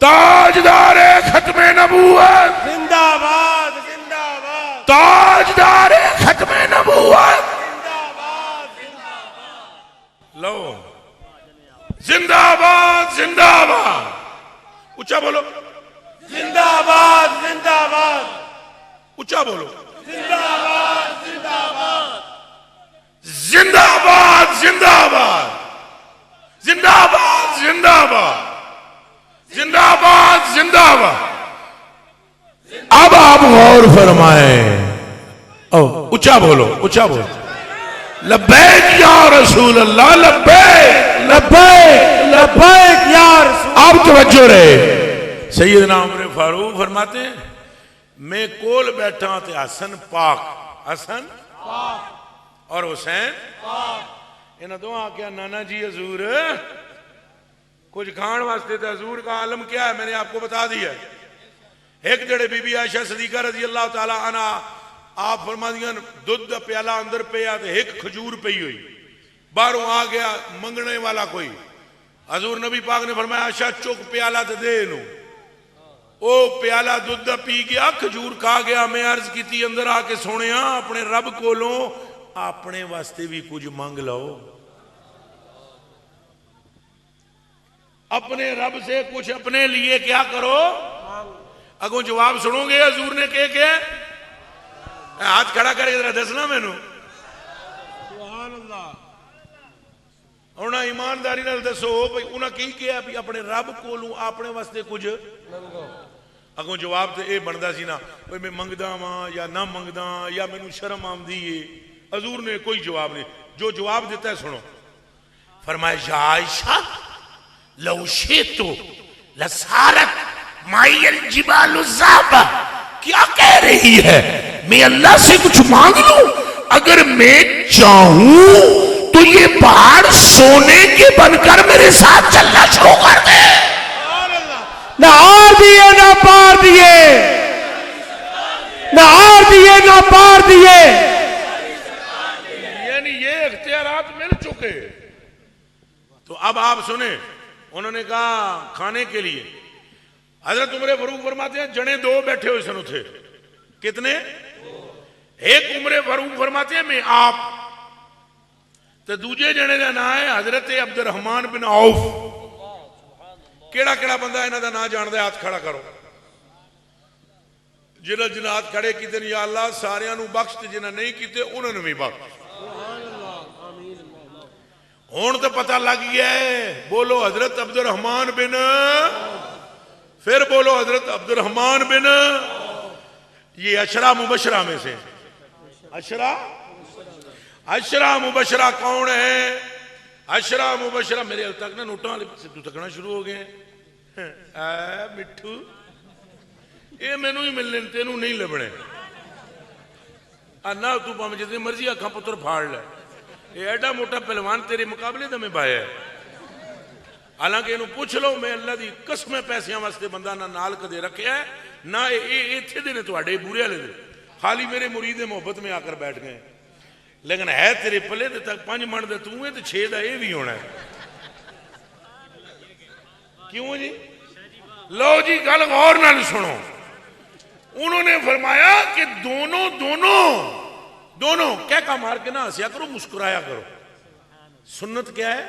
ताजदारे खत्मे नबूवत जिंदाबाद जिंदाबाद, ताजदारे खत्मे नबूवत। जिंदाबाद जिंदाबाद। लो जिंदाबाद जिंदाबाद, ऊंचा बोलो जिंदाबाद जिंदाबाद, ऊंचा बोलो जिंदाबाद जिंदाबाद, जिंदाबाद जिंदाबाद, जिंदाबाद जिंदाबाद, जिंदाबाद जिंदाबाद। अब आप गौर फरमाएं, ऊंचा बोलो, ऊंचा बोलो, लब्बैक या रसूल अल्लाह, लब्बैक लब्बैक लब्बैक या रसूल। आप तवज्जो रहे। सैयदना उमर फारूक फरमाते हैं मैं कोल बैठा ते हसन पाक, हसन और हुसैन, इन्होंने दो आख्या नाना जी हजूर कुछ खान वास्ते तो हजूर का आलम क्या है मैंने आपको बता दिया। एक जड़े बीबी आयशा सदीका रजी अल्लाह ताला अन्हा आप फरमा दिया दुध का प्याला अंदर पिया तो एक खजूर पई हुई, बाहरों आ गया मंगने वाला कोई, हजूर नबी पाक ने फरमाया आयशा चुक प्याला तो दे इनू। ओ प्याला दुध का पी गया, खजूर खा गया। मैं अर्ज की अंदर आके सोने अपने रब कोलों अपने वास्ते भी कुछ मंग लो, अपने रब से कुछ अपने लिए क्या करो। अगों जवाब सुनोगे हजूर ने क्या हाथ खड़ा करके जरा दसना मैनू उन्हें ईमानदारी नाल दसो भाई उन्हें की किया भी अपने रब कोलों अपने वास्ते कुछ। अगों जवाब तो यह बनता सी ना भाई मैं मंगदा वा या ना मंगदा या मैनू शर्म आंदी है। हजूर ने कोई जवाब नहीं, जो जवाब दिता है सुनो। फरमाया या आयशा लौशे तो लसारत मायल जिबालु ज़ाबा, क्या कह रही है मैं अल्लाह से कुछ मांग लूं? अगर मैं चाहूं तो ये पहाड़ सोने के बनकर मेरे साथ चलना शुरू कर दे। ना और दिए ना पार दिए, ना और दिए ना पार दिए, यानी ये इख्तियारात मिल चुके। तो अब आप सुने, उन्होंने कहा खाने के लिए हजरत उमर फारूक फरमाते हैं जने दो बैठे हुए सन उथे। कितने? एक उमर फारूक फरमाते हैं मैं आप, तो दूजे जने का नाम है हजरत अब्दुर्रहमान बिन औफ। केड़ा केड़ा बंदा इन्हां दा नाम जानदा है? हाथ खड़ा करो। जिन्हां जिन्हां हाथ खड़े कीते या अल्लाह सारियां नूं बख्श ते जिन्हां नहीं कीते उन्हां नूं भी बख्श। हुण तो पता लग गया है। बोलो हजरत अब्दुर्रहमान बिन, फिर बोलो हजरत अब्दुर्रहमान बिन। ये अशरा मुबशरा में से अशरा मुबशरा कौन है? अशरा मुबशरा मेरे हाल तक ना नोटा वाले तू तकना शुरू हो गए। मिठू ये मैनू ही मिलने तेनू नहीं लभने ना, तू भावे जितनी मर्जी अखा पुत्र फाड़ ले, ये एडा मोटा पहलवान तेरे मुकाबले का मैं पाया। हालांकि इनू पूछ लो, मैं अल्लाह की कसम पैसों वास्ते बंदा ना नाल कदे रखा है ना इत्थे दे ने तुहाडे बुरे वाले दे, खाली मेरे मुरीद मोहब्बत में आकर बैठ गए। लेकिन है तेरे पले तक 5 मन दे तू है तो 6 का यह भी होना है। क्यों जी? लो जी गल गौर नाल सुनो। उन्होंने फरमाया कि दोनों दोनों दोनों क्या का मार के ना हंसिया करो, मुस्कुराया करो। सुन्नत क्या है?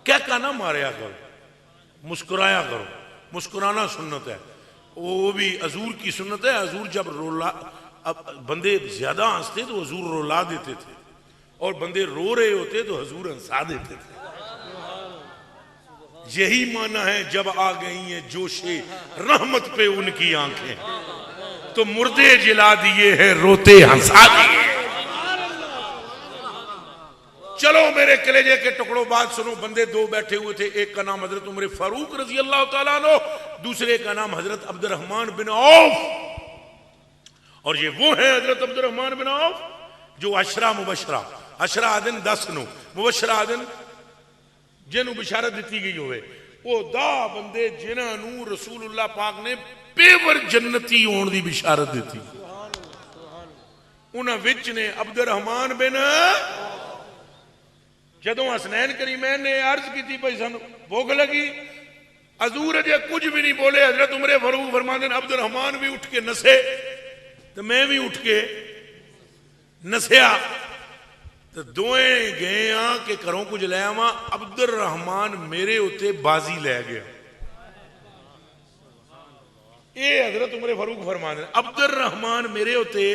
क्या का ना मारया करो, मुस्कुराया करो। मुस्कुराना सुन्नत है, वो भी हजूर की सुन्नत है। हजूर जब रोला, अब बंदे ज्यादा हंसते तो हजूर रोला देते थे, और बंदे रो रहे होते तो हजूर हंसा देते थे। यही माना है जब आ गई है जोशे रहमत पे उनकी आंखें, तो मुर्दे जिला दिए हैं रोते हंसा दिए। चलो मेरे कलेजे के टुकड़ों बात सुनो। बंदे दो बैठे हुए थे, एक का नाम हजरत उमर फारूक रजी अल्लाह तआला अन्हु, दूसरे का नाम हजरत अब्दुर्रहमान बिन औफ। और ये वो है हजरत अब्दुर्रहमान बिन औफ जो अशरा मुबशरा, अशरा आदिन 10 नु, मुबशरा आदिन जिन्हों बिशारत दी गई होवे, वो 10 बंदे जिन्होंने रसूलुल्लाह पाक ने पेवर जन्नती होने की बिशारत दी। उन्हां विच ने अब्दुर्रहमान बिन, जदों हसनैन करीमैन ने अर्ज की भाई सानू भुख लगी, हजूर अजे कुछ भी नहीं बोले। हजरत उमर फारूक फरमाते अब्दुर्रहमान भी उठ के नसे तो मैं भी उठ के नसिया, तो दोए गए कि घरों कुछ लै आवा। अब्दुर्रहमान मेरे उत्ते बाजी लै गया। ये हजरत उमर फारूक फरमाते अब्दुर्रहमान मेरे उत्ते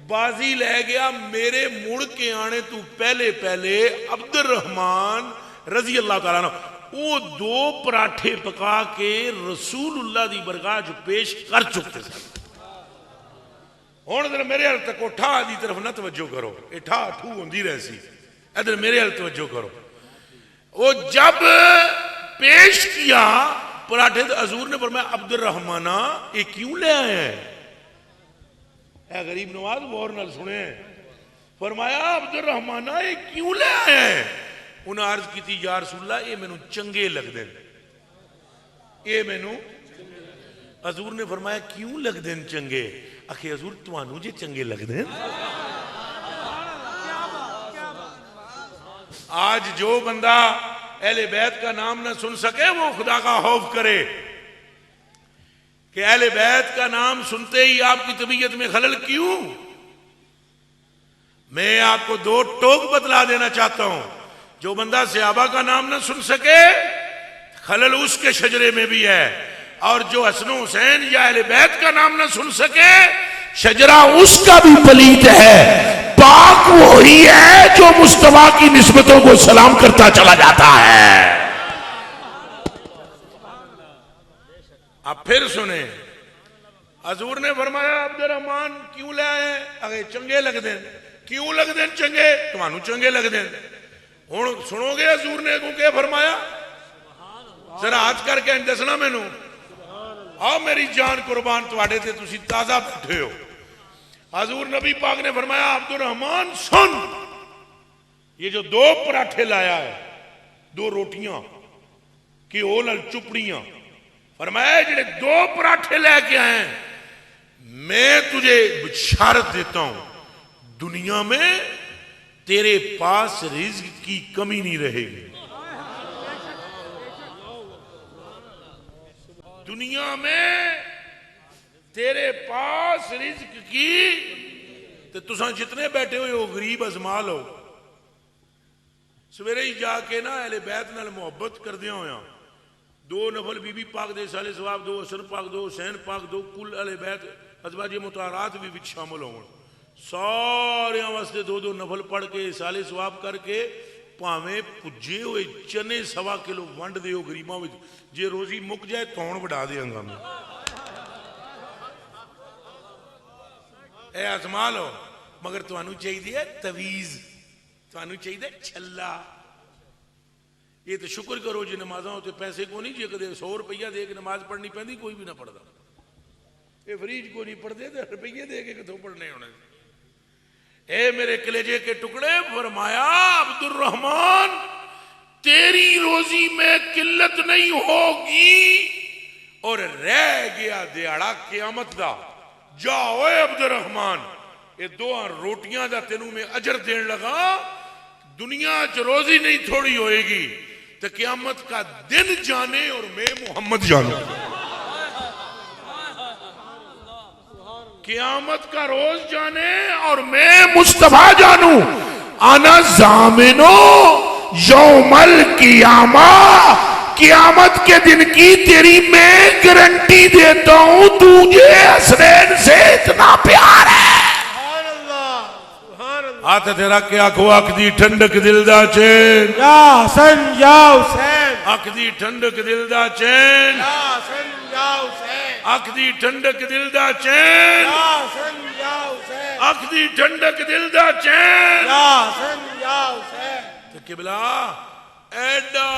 बाजी लै गया। मेरे मुड़ के आने तू पहले पहले अब्दुर्रहमान रजी अल्लाह तआला अन्हु वो 2 पराठे पका के रसूलुल्लाह दी बरगाह च पेश कर चुके थे। हुण इधर मेरे हाल तक ठा दी तरफ न तवज्जो करो, ये ठा ठू होंदी रही। इधर मेरे हाल तवज्जो करो। वो जब पेश किया पराठे तो हजूर ने फरमाया अब्दुर्रहमाना ये क्यों ले आए हैं? गरीब नवाज गौर नाल सुने। फरमाया अब्दुर्रहमाना ये क्यों ले आए हैं? उन्हें अर्ज की या रसूलल्लाह ये मैनू चंगे लगते हैं, ये मैनू। हजूर ने फरमाया क्यों लगते हैं चंगे? आखे हजूर तुहानू जे चंगे लगते हैं। आज जो बंदा अहले बैत का नाम ना सुन सके वो खुदा का खौफ करे कि अहले बैत का नाम सुनते ही आपकी तबीयत में खलल क्यों? मैं आपको दो टोक बतला देना चाहता हूं। जो बंदा सहाबा का नाम ना सुन सके खलल उसके शजरे में भी है, और जो हसन हुसैन या अहले बैत का नाम ना सुन सके शजरा उसका भी पलीत है। पाक वही है जो मुस्तफा की निस्बतों को सलाम करता चला जाता है। अब फिर सुने, हजूर ने फरमाया अब्दुर्रहमान क्यों ले आए? अगे चंगे लगते हैं। क्यों लगते हैं चंगे? तुम्हानू चंगे लगते हैं। हुण सुनोगे हजूर ने अगों क्या फरमाया? जरा हाथ करके दसना मैनू। आओ मेरी जान कुर्बान तुहाडे ते तुसी ताजा बैठे हो। हजूर नबी पाक ने फरमाया अब्दुर्रहमान सुन, ये जो दो पराठे लाया है, दो रोटियां घ्यो नाल चुपड़ियां, फरमाया जेडे दो पराठे लेके आए मैं तुझे बिशारत देता हूं दुनिया में तेरे पास रिज्क की कमी नहीं रहेगी। दुनिया में तेरे पास रिज्क की, तो तुसा जितने बैठे हुए हो गरीब अजमा लो। सवेरे ही जाके ना अहले बैत नाल मुहब्बत करदिया होया दो नफल बीबी पाक दे साले सवाब दो, हसन पाक दो, हुसैन पाक दो, कुल अहले बैत अज़वाजे मुताहरात भी विच शामिल होण। सारे वास्ते दो दो नफल पढ़ के साले सवाब करके भावें पुजे हुए चने 1.25 किलो वंड दिओ गरीबां विच। जे रोजी मुक जाए तौण वड़ा देंगा मैं। ए आजमा लो, मगर तुहानू चाहिए तवीज, तुहानू चाहिए छल्ला। ये तो शुक्र करो जी नमाजा उत्ते पैसे को नहीं, जे कदे 100 रुपया दे के नमाज पढ़नी पैंदी कोई भी ना पढ़ता। ये फरीज को नहीं पढ़ते तो रुपये दे के कितों पढ़ने होने। ए मेरे कलेजे के टुकड़े, फरमाया अब्दुर्रहमान तेरी रोजी में किल्लत नहीं होगी और रह गया दिहाड़ा क़यामत दा। जाओ अब्दुर्रहमान ये 2 रोटियां दा तेनू मैं अजर देन लगा। दुनिया च रोजी नहीं थोड़ी होएगी तो क़यामत का दिन जाने और मैं मोहम्मद जानू। क़यामत का रोज जाने और मैं मुस्तफा जानू। आना जामिनो यौमल क़ियामा, क़यामत के दिन की तेरी मैं गारंटी देता हूं। तुझे हसनैन से इतना प्यार है। हाथ तेरा क्या आखो अख दी ठंडक दिल दा चैन, या हसन या हुसैन, अख दी ठंडक दिल दा चैन, या हसन या हुसैन, अख दी ठंडक दिल दा चैन, या हसन या हुसैन, अख दी ठंडक दिल दा चैन। या हसन या हुसैन। ते किबला एडा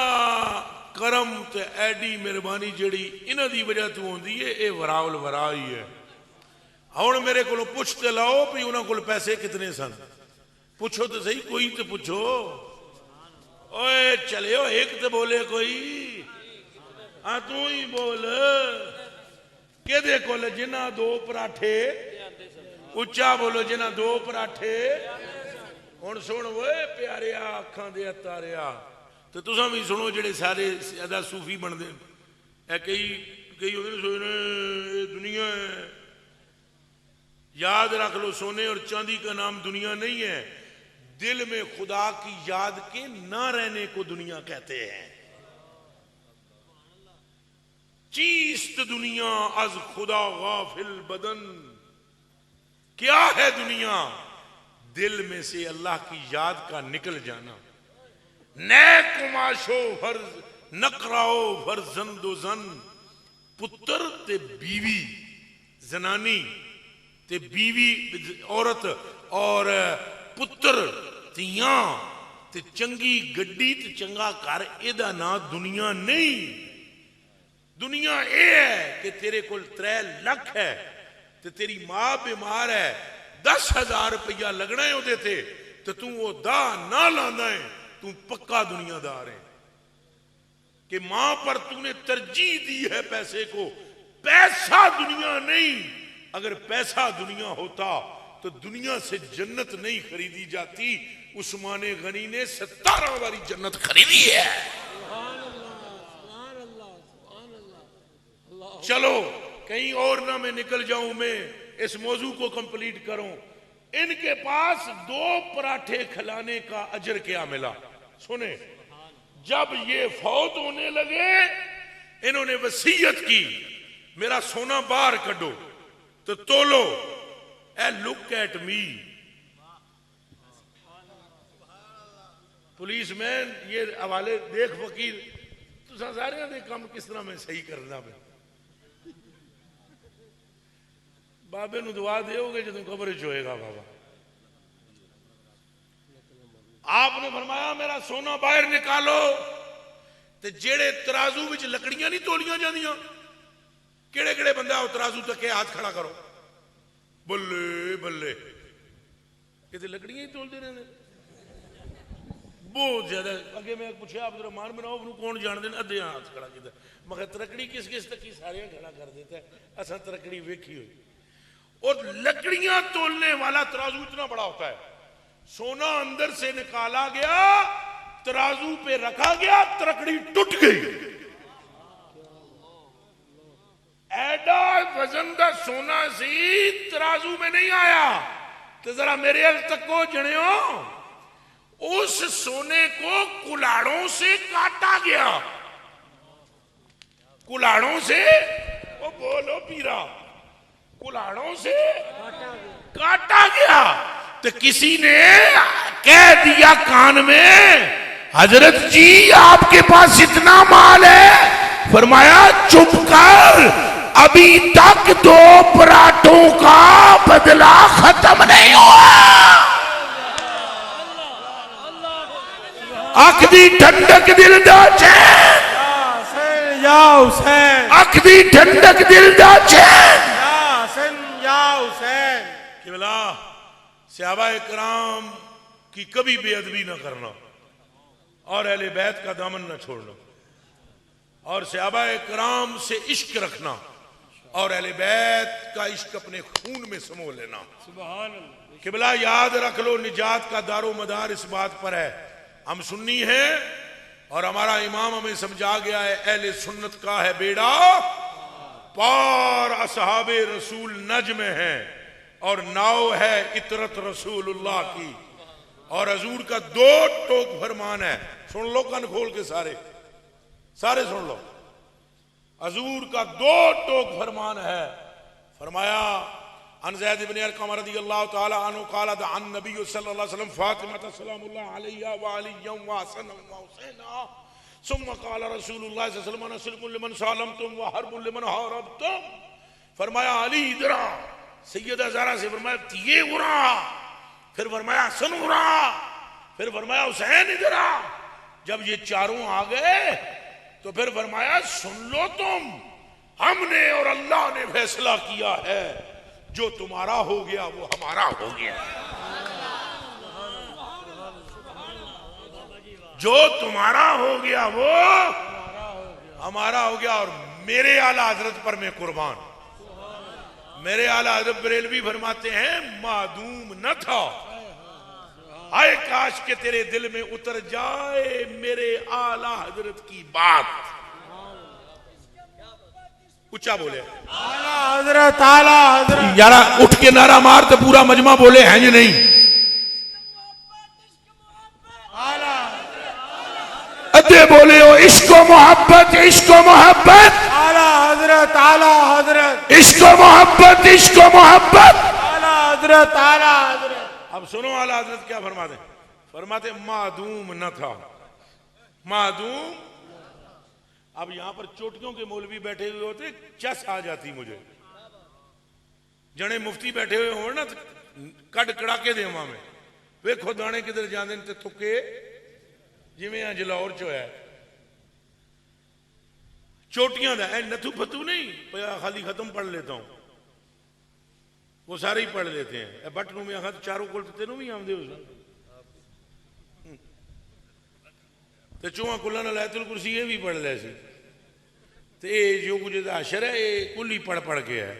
करम ते एडी मेहरबानी जेड़ी इन्हां दी वजह तो होंदी है, ये वराउल वरा ही है। हुण मेरे को पुछते लाओ भी उन्हां कोल पैसे कितने सन, पूछो तो सही, कोई तो पूछो। ओए चले हो एक तो बोले कोई, हाँ तू ही बोल के कोल जिन्ना 2 पराठे, उच्चा बोलो जिन्ना 2 पराठे। हुण सुन वो प्यारिया अखां दे तारिया, तो तुसां भी सुनो जेडे सारे ज्यादा सूफी बनदे हैं। कई कई सोचने ये दुनिया है। याद रख लो सोने और चांदी का नाम दुनिया नहीं है। दिल में खुदा की याद के ना रहने को दुनिया कहते हैं। चीस्त दुनिया अज खुदा गाफिल बदन, क्या है दुनिया? दिल में से अल्लाह की याद का निकल जाना। नए कुमाशो फर्ज नकराओ फर्जंदो जन, पुत्र ते बीवी, जनानी ते बीवी औरत और पुत्र तियां ते चंगी गड्डी ते चंगा घर, एदा ना दुनिया नहीं। दुनिया ये है कि तेरे कोल 3 लाख है ते तेरी मां बीमार है, 10,000 रुपया लगना है उहदे ते, तो तू वो दा ना लांदा है तू पक्का दुनियादार है कि मां पर तूने तरजीह दी है पैसे को। पैसा दुनिया नहीं, अगर पैसा दुनिया होता तो दुनिया से जन्नत नहीं खरीदी जाती। उस्मान गनी ने 17 वाली जन्नत खरीदी है। चलो कहीं और ना मैं निकल जाऊं, मैं इस मौजू को कंप्लीट करूं। इनके पास 2 पराठे खिलाने का अजर क्या मिला सुने। जब ये फौत होने लगे इन्होंने वसीयत की मेरा सोना बाहर कढो तो तोलो। A look at me. Policeman ये हवाले देख वकील तुसा सारे दे काम किस तरह मैं सही करना मैं। बाबे नु दुआ दोगे जो कब्र च होएगा बाबा। आपने फरमाया मेरा सोना बाहर निकालो ते जेड़े तराजू विच लकड़ियां नहीं तोलियां जांदियां, केड़े केड़े बंदा हो तराजू तके हाथ खड़ा करो। बल्ले बल्ले ये लकड़ियां ही तोलते रहते बहुत ज्यादा। अगे मैं पूछा अब्दुल रहमान बनाओ कौन जानते हैं, अद्धे हाथ खड़ा किया। मगर तरकड़ी किस किस तक की सारे खड़ा कर देता है, असा तरकड़ी वेखी हुई। और लकड़ियां तोलने वाला तराजू इतना बड़ा होता है, सोना अंदर से निकाला गया तराजू पे रखा गया, तरकड़ी टूट गई। एडा वजन का सोना सी तराजू में नहीं आया। तो जरा मेरे अल तक को जणियो, उस सोने को कुल्हाड़ों से काटा गया। कुल्हाड़ों से, वो बोलो पीरा, कुल्हाड़ों से काटा गया। तो किसी ने कह दिया कान में, हजरत जी आपके पास इतना माल है। फरमाया चुप कर, अभी तक 2 पराठों का बदला खत्म नहीं हुआ। अख दी ठंडक दिल दा चैन, अख दी ठंडक दिल दा चैन। किबला सहाबाए किराम की कभी बेअदबी न करना और अहले बैत का दामन न छोड़ना और सहाबाए किराम से इश्क रखना और अहले बैत का इश्क अपने खून में समो लेना। सुभान अल्लाह। किबला याद रख लो, निजात का दारो मदार इस बात पर है। हम सुन्नी हैं और हमारा इमाम हमें समझा गया है, अहले सुन्नत का है बेड़ा पार, असहाबे रसूल नज में है और नाव है इतरत रसूलुल्लाह की। और हजूर का 2 टोक फरमान है, सुन लो कान खोल के सारे सुन लो। हजूर का 2 टोक फरमान है। फरमाया अन ज़ैद इब्न अरक़म रज़ियल्लाहु तआला अन्हु क़ाल अन नबी सल्लल्लाहु अलैहि वसल्लम फातिमा सलामुल्लाह अलैहा व अली व हसन व हुसैन सुम्मा क़ाल रसूलुल्लाह सल्लल्लाहु अलैहि वसल्लम लिमन सलमतुम व हरबुल लिमन हरबतुम। फरमाया अली इधर आ, सैयदा ज़हरा से फरमाया ये उरा, फिर फरमाया हसन उरा, फिर फरमाया हुसैन इधर आ। जब ये चारों आ गए तो फिर फरमाया सुन लो तुम, हमने और अल्लाह ने फैसला किया है, जो तुम्हारा हो गया वो हमारा हो गया। जो तुम्हारा हो गया वो हमारा हो गया। और मेरे आला हजरत पर मैं कुर्बान। मेरे आला हजरत बरेलवी फरमाते हैं मादूम न था, हाय काश के तेरे दिल में उतर जाए मेरे आला हजरत की बात। ऊंचा बोले आला हजरत, आला हजरत। यारा उठ के नारा मार तो पूरा मजमा बोले हैं जी नहीं। अदे बोले हो इश्क मोहब्बत, इश्क मोहब्बत, आला हजरत, आला हजरत, इश्क मोहब्बत, इश्क मोहब्बत, आला हजरत, आला हजरत। अब सुनो आला हजरत क्या फरमाते, फरमाते मादूम न था, मादूम। अब यहां पर चोटियों के मौलवी बैठे हुए होते, चस आ जाती मुझे। जने मुफ्ती बैठे हुए हो ना कड़ कड़ाके दे में वेखो दाने किधर जाते ते तुके जिमें जलौर चो है। चोटियां दा नथू फतू नहीं खाली खत्म पढ़ लेता हूं, वो सारे ही पढ़ लेते हैं। बट नू मैं आखा चारों को तेनों भी आमदे हो तो चौहां कुल्ला नाल आयतुल कुर्सी ये भी पढ़ लिया सी। तो ये जो कुछ अशर है ये कुल ही पढ़ पढ़ के है।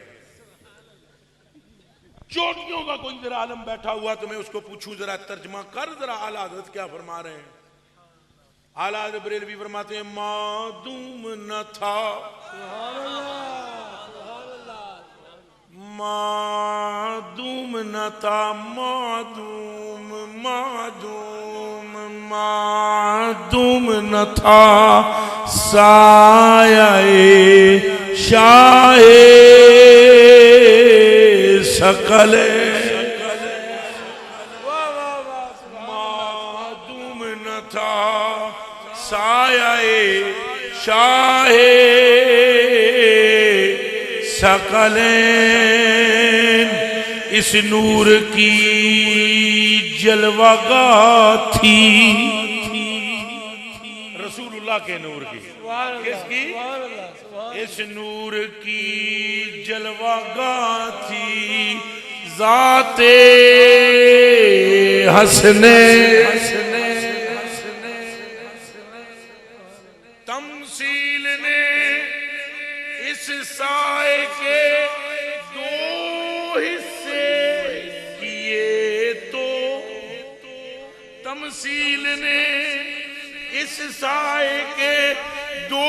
चोटियों का कोई जरा आलम बैठा हुआ तो मैं उसको पूछूं जरा तर्जमा कर जरा आला हज़रत क्या फरमा रहे हैं। आला हज़रत बरेलवी फरमाते हैं मादूम न था मादूम न था मादूम मादूम मादूम न था साये शाये सकले मादूम न था साये शाये सकले इस नूर की जलवागाह थी रसूलुल्लाह के नूर की किसकी इस नूर की जलवागाह थी ज़ाते हसने तमसील ने इस साए के दो हिस्से किए तो तमसील ने इस साए के दो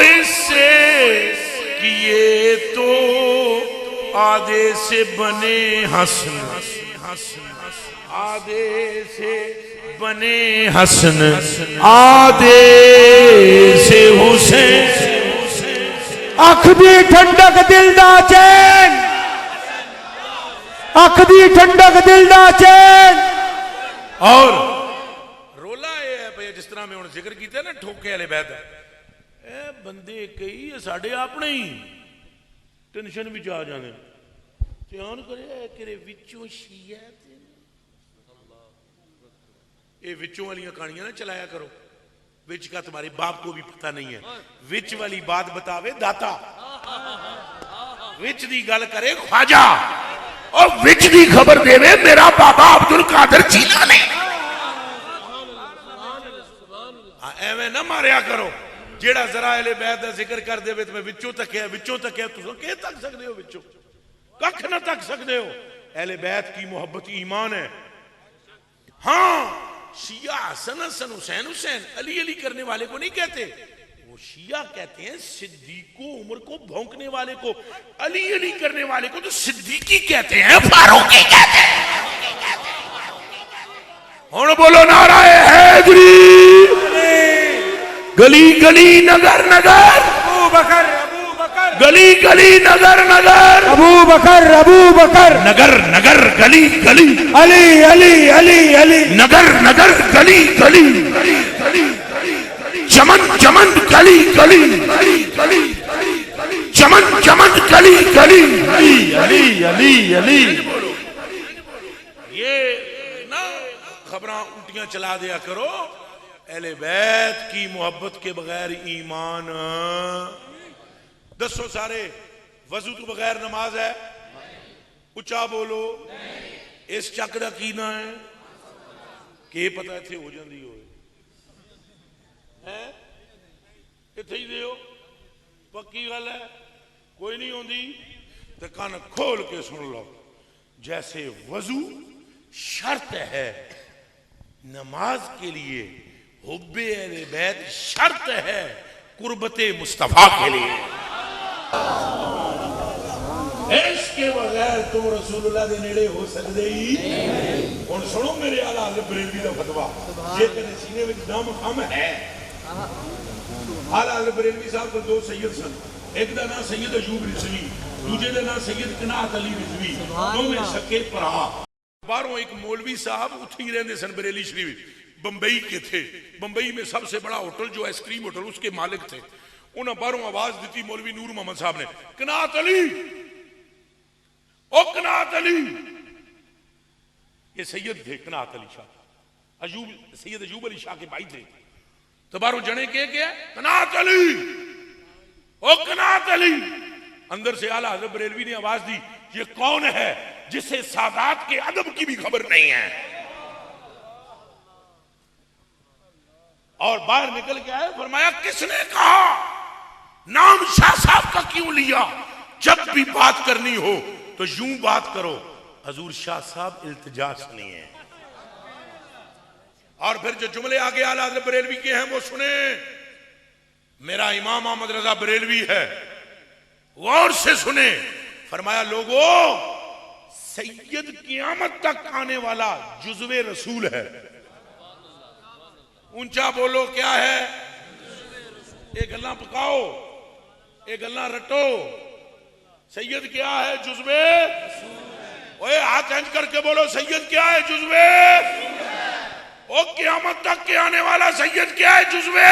हिस्से किए तो आधे से बने हसन आधे से बने हसन आधे से हुसैन अख दी ठंडक दिल दा चैन अख दी ठंडक दिल दा चैन। और रोला ये है भाई जिस तरह मैं हुण जिक्र कीता ना ठोके वाले बैद ए बंदे कई साडे अपने ही टेंशन विच आ जांदे ध्यान करे कि विचों शिया ये विचों वाली कहानियां ना चलाया करो विच का तुम्हारे बाप को भी पता नहीं है विच वाली बात बतावे दाता विच दी गल करे ख्वाजा और विच दी खबर देवे मेरा बाबा अब्दुल कादिर जीलानी एवें ना मारिया करो जेड़ा जरा अहले बैत दा जिक्र कर देवे तो मैं विचों तकिया तुम के तक सकते हो विचों कख ना तक सकते हो। अहले बैत की मोहब्बत ईमान है। हाँ शिया हसन हसन हुसैन हुसैन अली अली करने वाले को नहीं कहते वो शिया कहते हैं सिद्दीको उमर को भौंकने वाले को अली अली करने वाले को तो सिद्दीकी कहते हैं फारूकी कहते हैं। हुण बोलो नाराए हैदरी गली गली नगर नगर अबू बकर गली गली नगर नगर अबू बकर नगर नगर गली गली अली अली अली अली नगर नगर गली गली चमन चमन गली गली चमन चमन गली गली अली अली अली ये ना खबरां उल्टियां चला दिया करो। अहले बैत की मोहब्बत के बगैर ईमान दसो सारे वजू तो बगैर नमाज है उच्चा बोलो इस चक का की ना है कि पता इत्थे हो जाती हो इत्थे ही दियो पक्की गल है कोई नहीं होती तो कान खोल के सुन लो जैसे वजू शर्त है नमाज के लिए हुब्बे अहले बैत शर्त है कुर्बते मुस्तफा के लिए इसके बगैर तुम रसूलुल्लाह दे नेड़े हो सकते ही हुण सुनो मेरे आला हज़रत बरेलवी दा फतवा जे तेरे सीने में दम कम है आला हज़रत बरेलवी साहब को दो सैयद सन एक दा नाम सैयद अयूब रिजवी दूजे दा नाम सैयद कनात अली रिजवी दोवें सके भरा बाहरों एक मौलवी साहब उत्थे ही रहंदे सन बरेली शरीफ बंबई के थे बंबई में सबसे बड़ा होटल जो आइसक्रीम होटल उसके मालिक थे उन्हें बाहरों आवाज दी मौलवी नूर मोहम्मद साहब ने कनात अली ओ कनात अली ये सैयद थे कनात अली शाह अयूब सैयद अयूब अली शाह के भाई थे तो बाहरों जने के क्या कनात अली ओ कनात अली अंदर से आला हज़रत बरेलवी ने आवाज दी ये कौन है जिसे सादात के अदब की भी खबर नहीं है और बाहर निकल के आए, फरमाया किसने कहा नाम शाह साहब का क्यों लिया? जब भी बात करनी हो तो यूं बात करो, हजूर शाह साहब इल्तिजा सुनिए। और फिर जो जुमले आगे आला हज़रत बरेलवी के हैं वो सुने। मेरा इमाम अहमद रजा बरेलवी है, गौर से सुने। फरमाया लोगों, सैयद क़यामत तक आने वाला जुज़्वे रसूल है। ऊंचा बोलो क्या है? एक गल्ला पकाओ, एक गल्ला रटो। सैयद क्या है? जुज़्वे। ओए हाथ इंज करके बोलो, सैयद क्या है? जुज़्वे। ओ क़यामत तक के आने वाला सैयद क्या है? जुज़्वे।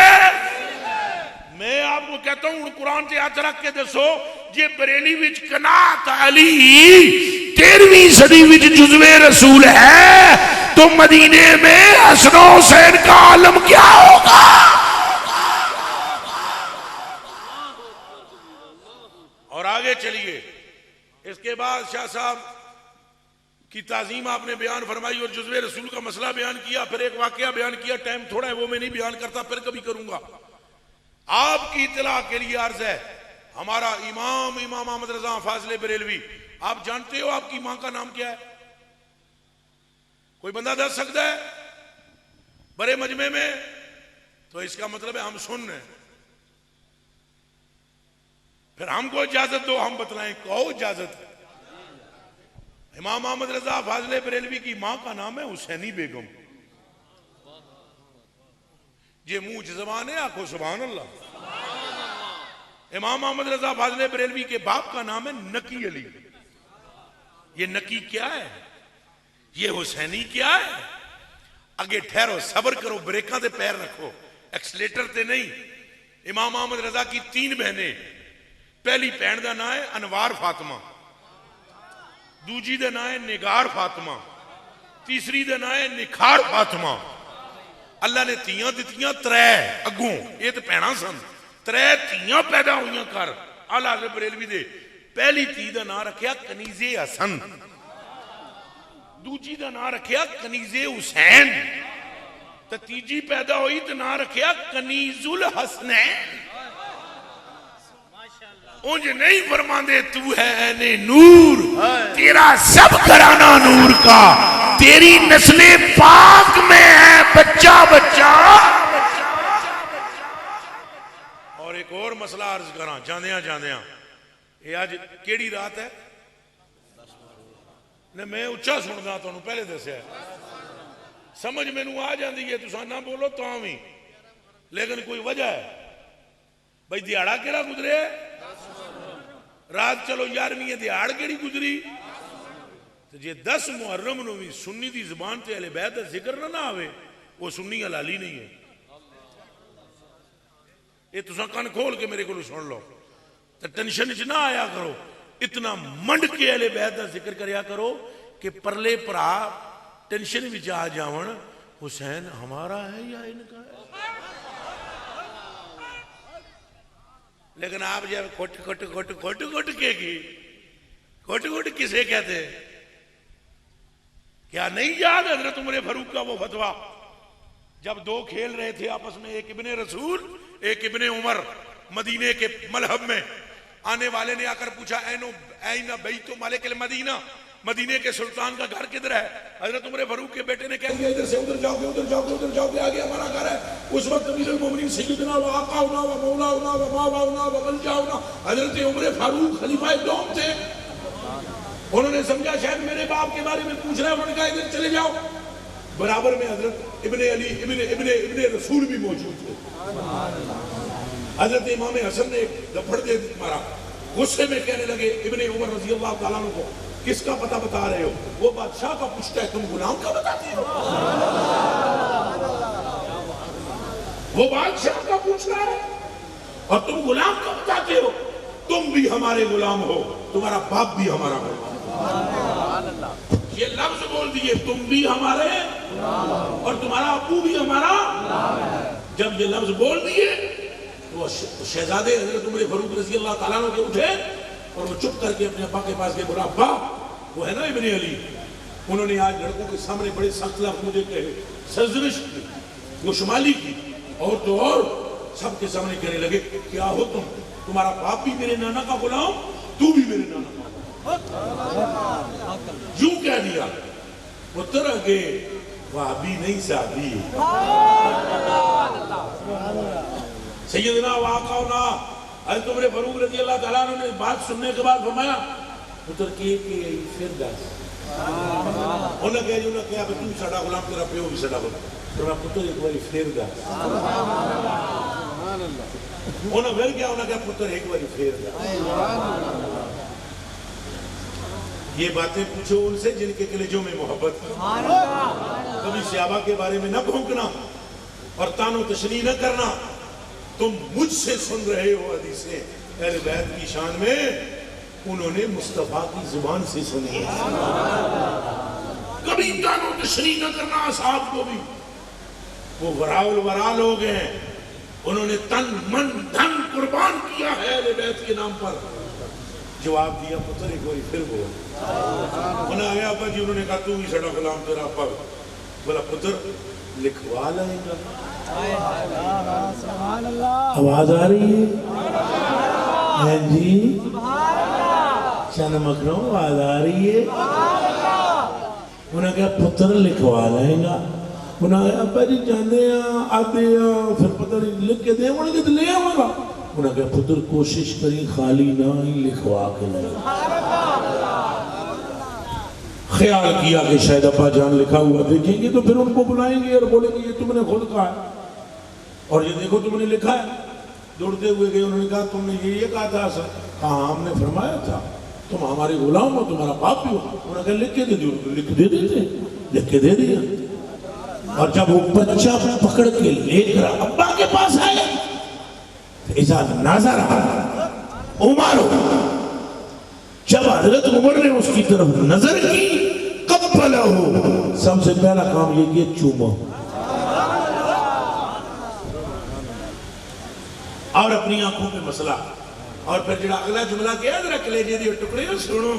मैं आपको कहता हूं कुरान से हाथ रख के दसो, जे बरेली विच कनात अली 13वीं सदी विच जुज़्वे रसूल है, तो मदीने में हसन हुसैन का आलम क्या होगा? और आगे चलिए। इसके बाद शाह साहब की ताजीम आपने बयान फरमाई और जुज़्वे रसूल का मसला बयान किया। फिर एक वाकया बयान किया, टाइम थोड़ा है वो मैं नहीं बयान करता, फिर कभी करूंगा। आपकी इत्तला के लिए अर्ज है, हमारा इमाम अहमद रजा फाजले बरेलवी, आप जानते हो आपकी मां का नाम क्या है? कोई बंदा दस सकता है बड़े मजमे में? तो इसका मतलब है हम सुन रहे हैं। फिर हमको इजाजत दो, हम बतलाएं। कहो इजाजत है। इमाम अहमद रजा फाजले बरेलवी की मां का नाम है हुसैनी बेगम। ये मुंह जबान है, आखो सुभान अल्लाह। इमाम अहमद रजा फाजले बरेलवी के बाप का नाम है नकी अली। ये नकी क्या है? ये हुसैनी क्या है? आगे ठहरो, सब्र करो, ब्रेकों पे पैर रखो, एक्सलेटर ते नहीं। इमाम अहमद रजा की 3 बहनें। पहली भैन का नाम है अनवार फातिमा, दूजी का नाम है निगार फातिमा, तीसरी का नाम है निखार फातिमा। अल्लाह ने तियां दित्तियां 3 अगों, ये तो भैणा सन। 3 तियां पैदा हुई कर आला हज़रत बरेलवी दे। पहली धी का नाम रखिया कनीजे हसन, दूजी का नाम रखिया कनीजे हुसैन, तो तीजी पैदा हुई तो नाम रखिया कनीजुल हसनैन। उंज नहीं फरमांदे तू है ऐने नूर, तेरा सब घराना नूर का, तेरी नस्ले पाक में है बच्चा बच्चा। और एक और मसला अर्ज करा जांदियां जांदियां, ये आज केड़ी रात है? ने मैं उच्चा सुनदा, तुहानू पहले दस्या, समझ मैनू आ जाती है, तुसा ना बोलो तां भी, लेकिन कोई वजह है भाई। दिहाड़ा केड़ा गुजरे? रात चलो 11वीं दिहाड़ केड़ी गुजरी? तो जे 10 मुहर्रम नूं भी सुन्नी दी जुबान ते अहले बैत दा जिक्र ना आवे, वो सुन्नी हलाली नहीं है। ये तुसा कान खोल के मेरे को सुन लो, तो टेंशन च ना आया करो। इतना मंड के अहले बैत दा जिक्र करया करो कि परले भरा टेंशन विच आ जावन, हुसैन हमारा है या इनका है। लेकिन आप जब खोट खोट खोट खोट खोट के की खोट खोट किसे कहते हैं? क्या नहीं याद हजरत उमर फारूक का वो फतवा, जब 2 खेल रहे थे आपस में, एक इब्ने रसूल एक इब्ने उमर, मदीने के मलहब में। आने वाले ने आकर पूछा ऐना बैतो मालिक मदीना, मदीने के सुल्तान का घर किधर है? हजरत उमर फारूक के बेटे ने कह दिया इधर से उधर जाओगे, उधर जाओगे, उधर जाओगे, आगे हमारा घर है। उस वक्त अमीरुल मोमिनीन सय्यदना व आकाउना व मौलाना व मावाना व मलजाउना हजरत उमर फारूक खलीफा दौम थे। उन्होंने समझा शायद मेरे बाप के बारे में पूछ रहा है, उन्होंने कहा इधर चले जाओ। बराबर में हजरत इब्ने अली इब्ने रसूल भी मौजूद थे। हजरत इमाम हसन ने लफड़ दे मारा, गुस्से में कहने लगे इब्ने उमर रज़ी अल्लाह तआला अन्हु को, किसका पता बता रहे हो? वो बादशाह का पूछता है, तुम गुलाम का बताते हो? वो बादशाह का पूछ रहा है और तुम गुलाम का बताते हो? तुम भी हमारे गुलाम हो, तुम्हारा बाप भी हमारा गुलाम। ये लफ्ज बोल दिए, तुम भी हमारे और तुम्हारा अबू भी हमारा। जब ये लफ्ज बोल दिए तो शहजादे हजरत उमर फारूक रज़ी अल्लाह तआला अन्हु के उठे और वो चुप करके अपने अब्बा के पास गए। बोला अब्बा, वो है ना इब्ने अली, उन्होंने आज लड़कों के सामने बड़े सख्त लफ्ज मुझे कहे, सर्जरिश की, गोशमाली की, और तो और सबके सामने कहने लगे, क्या हो तुम, तुम्हारा बाप भी मेरे नाना का गुलाम, तू भी मेरे नाना का। यूं कह दिया, पुत्र आगे वाबी नहीं साबी। सैयदना वाक़ाना हज़रत उमर फारूक रज़ी अल्लाह तआला अन्हु ने बात सुनने के बाद फरमाया, पुत्र के फिर दस उन्हें कह उन्हें कहा तू साडा गुलाम, तेरा प्यो भी साडा गुलाम। तो मैं पुत्र एक बार फिर दस उन्हें फिर क्या, उन्हें कहा पुत्र एक बार फिर दस। ये बातें पूछो उनसे जिनके कलेजों में मोहब्बत है। कभी सहाबा के बारे में न भौंकना और तानो तशनी न करना। तुम मुझसे सुन रहे हो हदीसें अहले बैत की शान में, उन्होंने मुस्तफा की जुबान से सुनी है। कभी तानो तशनी न करना साहब को भी, वो वराउल वरा लोग हैं, उन्होंने तन मन धन कुर्बान किया है अहले बैत के नाम पर। जवाब दिया, पुत्र एक बार फिर बोल। उन्हें आया अब्बा जी, उन्होंने कहा तू ही साडा गुलाम, तेरा अब्बा। बोला पुत्र लिखवा लाएगा। आवाज आ रही है जी? चनमकनो आवाज आ रही है? उन्हें कहा पुत्र लिखवा लाएगा। उन्हें अब्बा जी जाने आते फिर पता नहीं लिख के दे, उन्हें तो ले आऊंगा। उन्हें कहा पुत्र कोशिश करी खाली ना ही लिखवा के लाए। ख्याल किया कि शायद अब्बा जान लिखा हुआ देखेंगे तो फिर उनको बुलाएंगे और बोलेंगे ये तुमने खुद कहा है और ये देखो तुमने लिखा है। दौड़ते हुए गए, उन्होंने कहा तुमने ये कहा था सर? हाँ हमने फरमाया था, तुम हमारे गुलाम हो, तुम्हारा बाप भी हो। उन्होंने कहा लिख के दे दियो। लिख के दे देते, लिख के दे दिया। और जब वो बच्चा पकड़ के लेकर अब्बा के पास आया, ऐसा नजर उमर, जब हजरत उमर ने उसकी तरफ नजर की, कब्बला हो, सबसे पहला काम ये किया चूमा और अपनी आंखों पे मसला। और फिर जो अगला जुमला किया, जरा कलेजे के टुकड़े सुनो।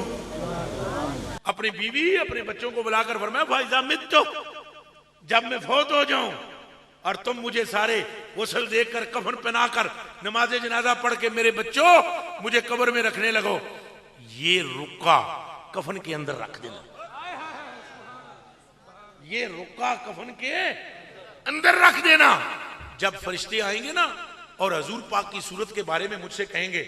अपनी बीवी अपने बच्चों को बुलाकर फरमाया, फाइजा मित्तो, जब मैं फौत हो जाऊं और तुम मुझे सारे गुस्ल देकर कफन पहनाकर नमाज जनाजा पढ़ के मेरे बच्चों मुझे कब्र में रखने लगो, ये रुक्का कफन के अंदर रख देना। ये रुक्का कफन के अंदर रख देना। जब फरिश्ते आएंगे ना और हजूर पाक की सूरत के बारे में मुझसे कहेंगे,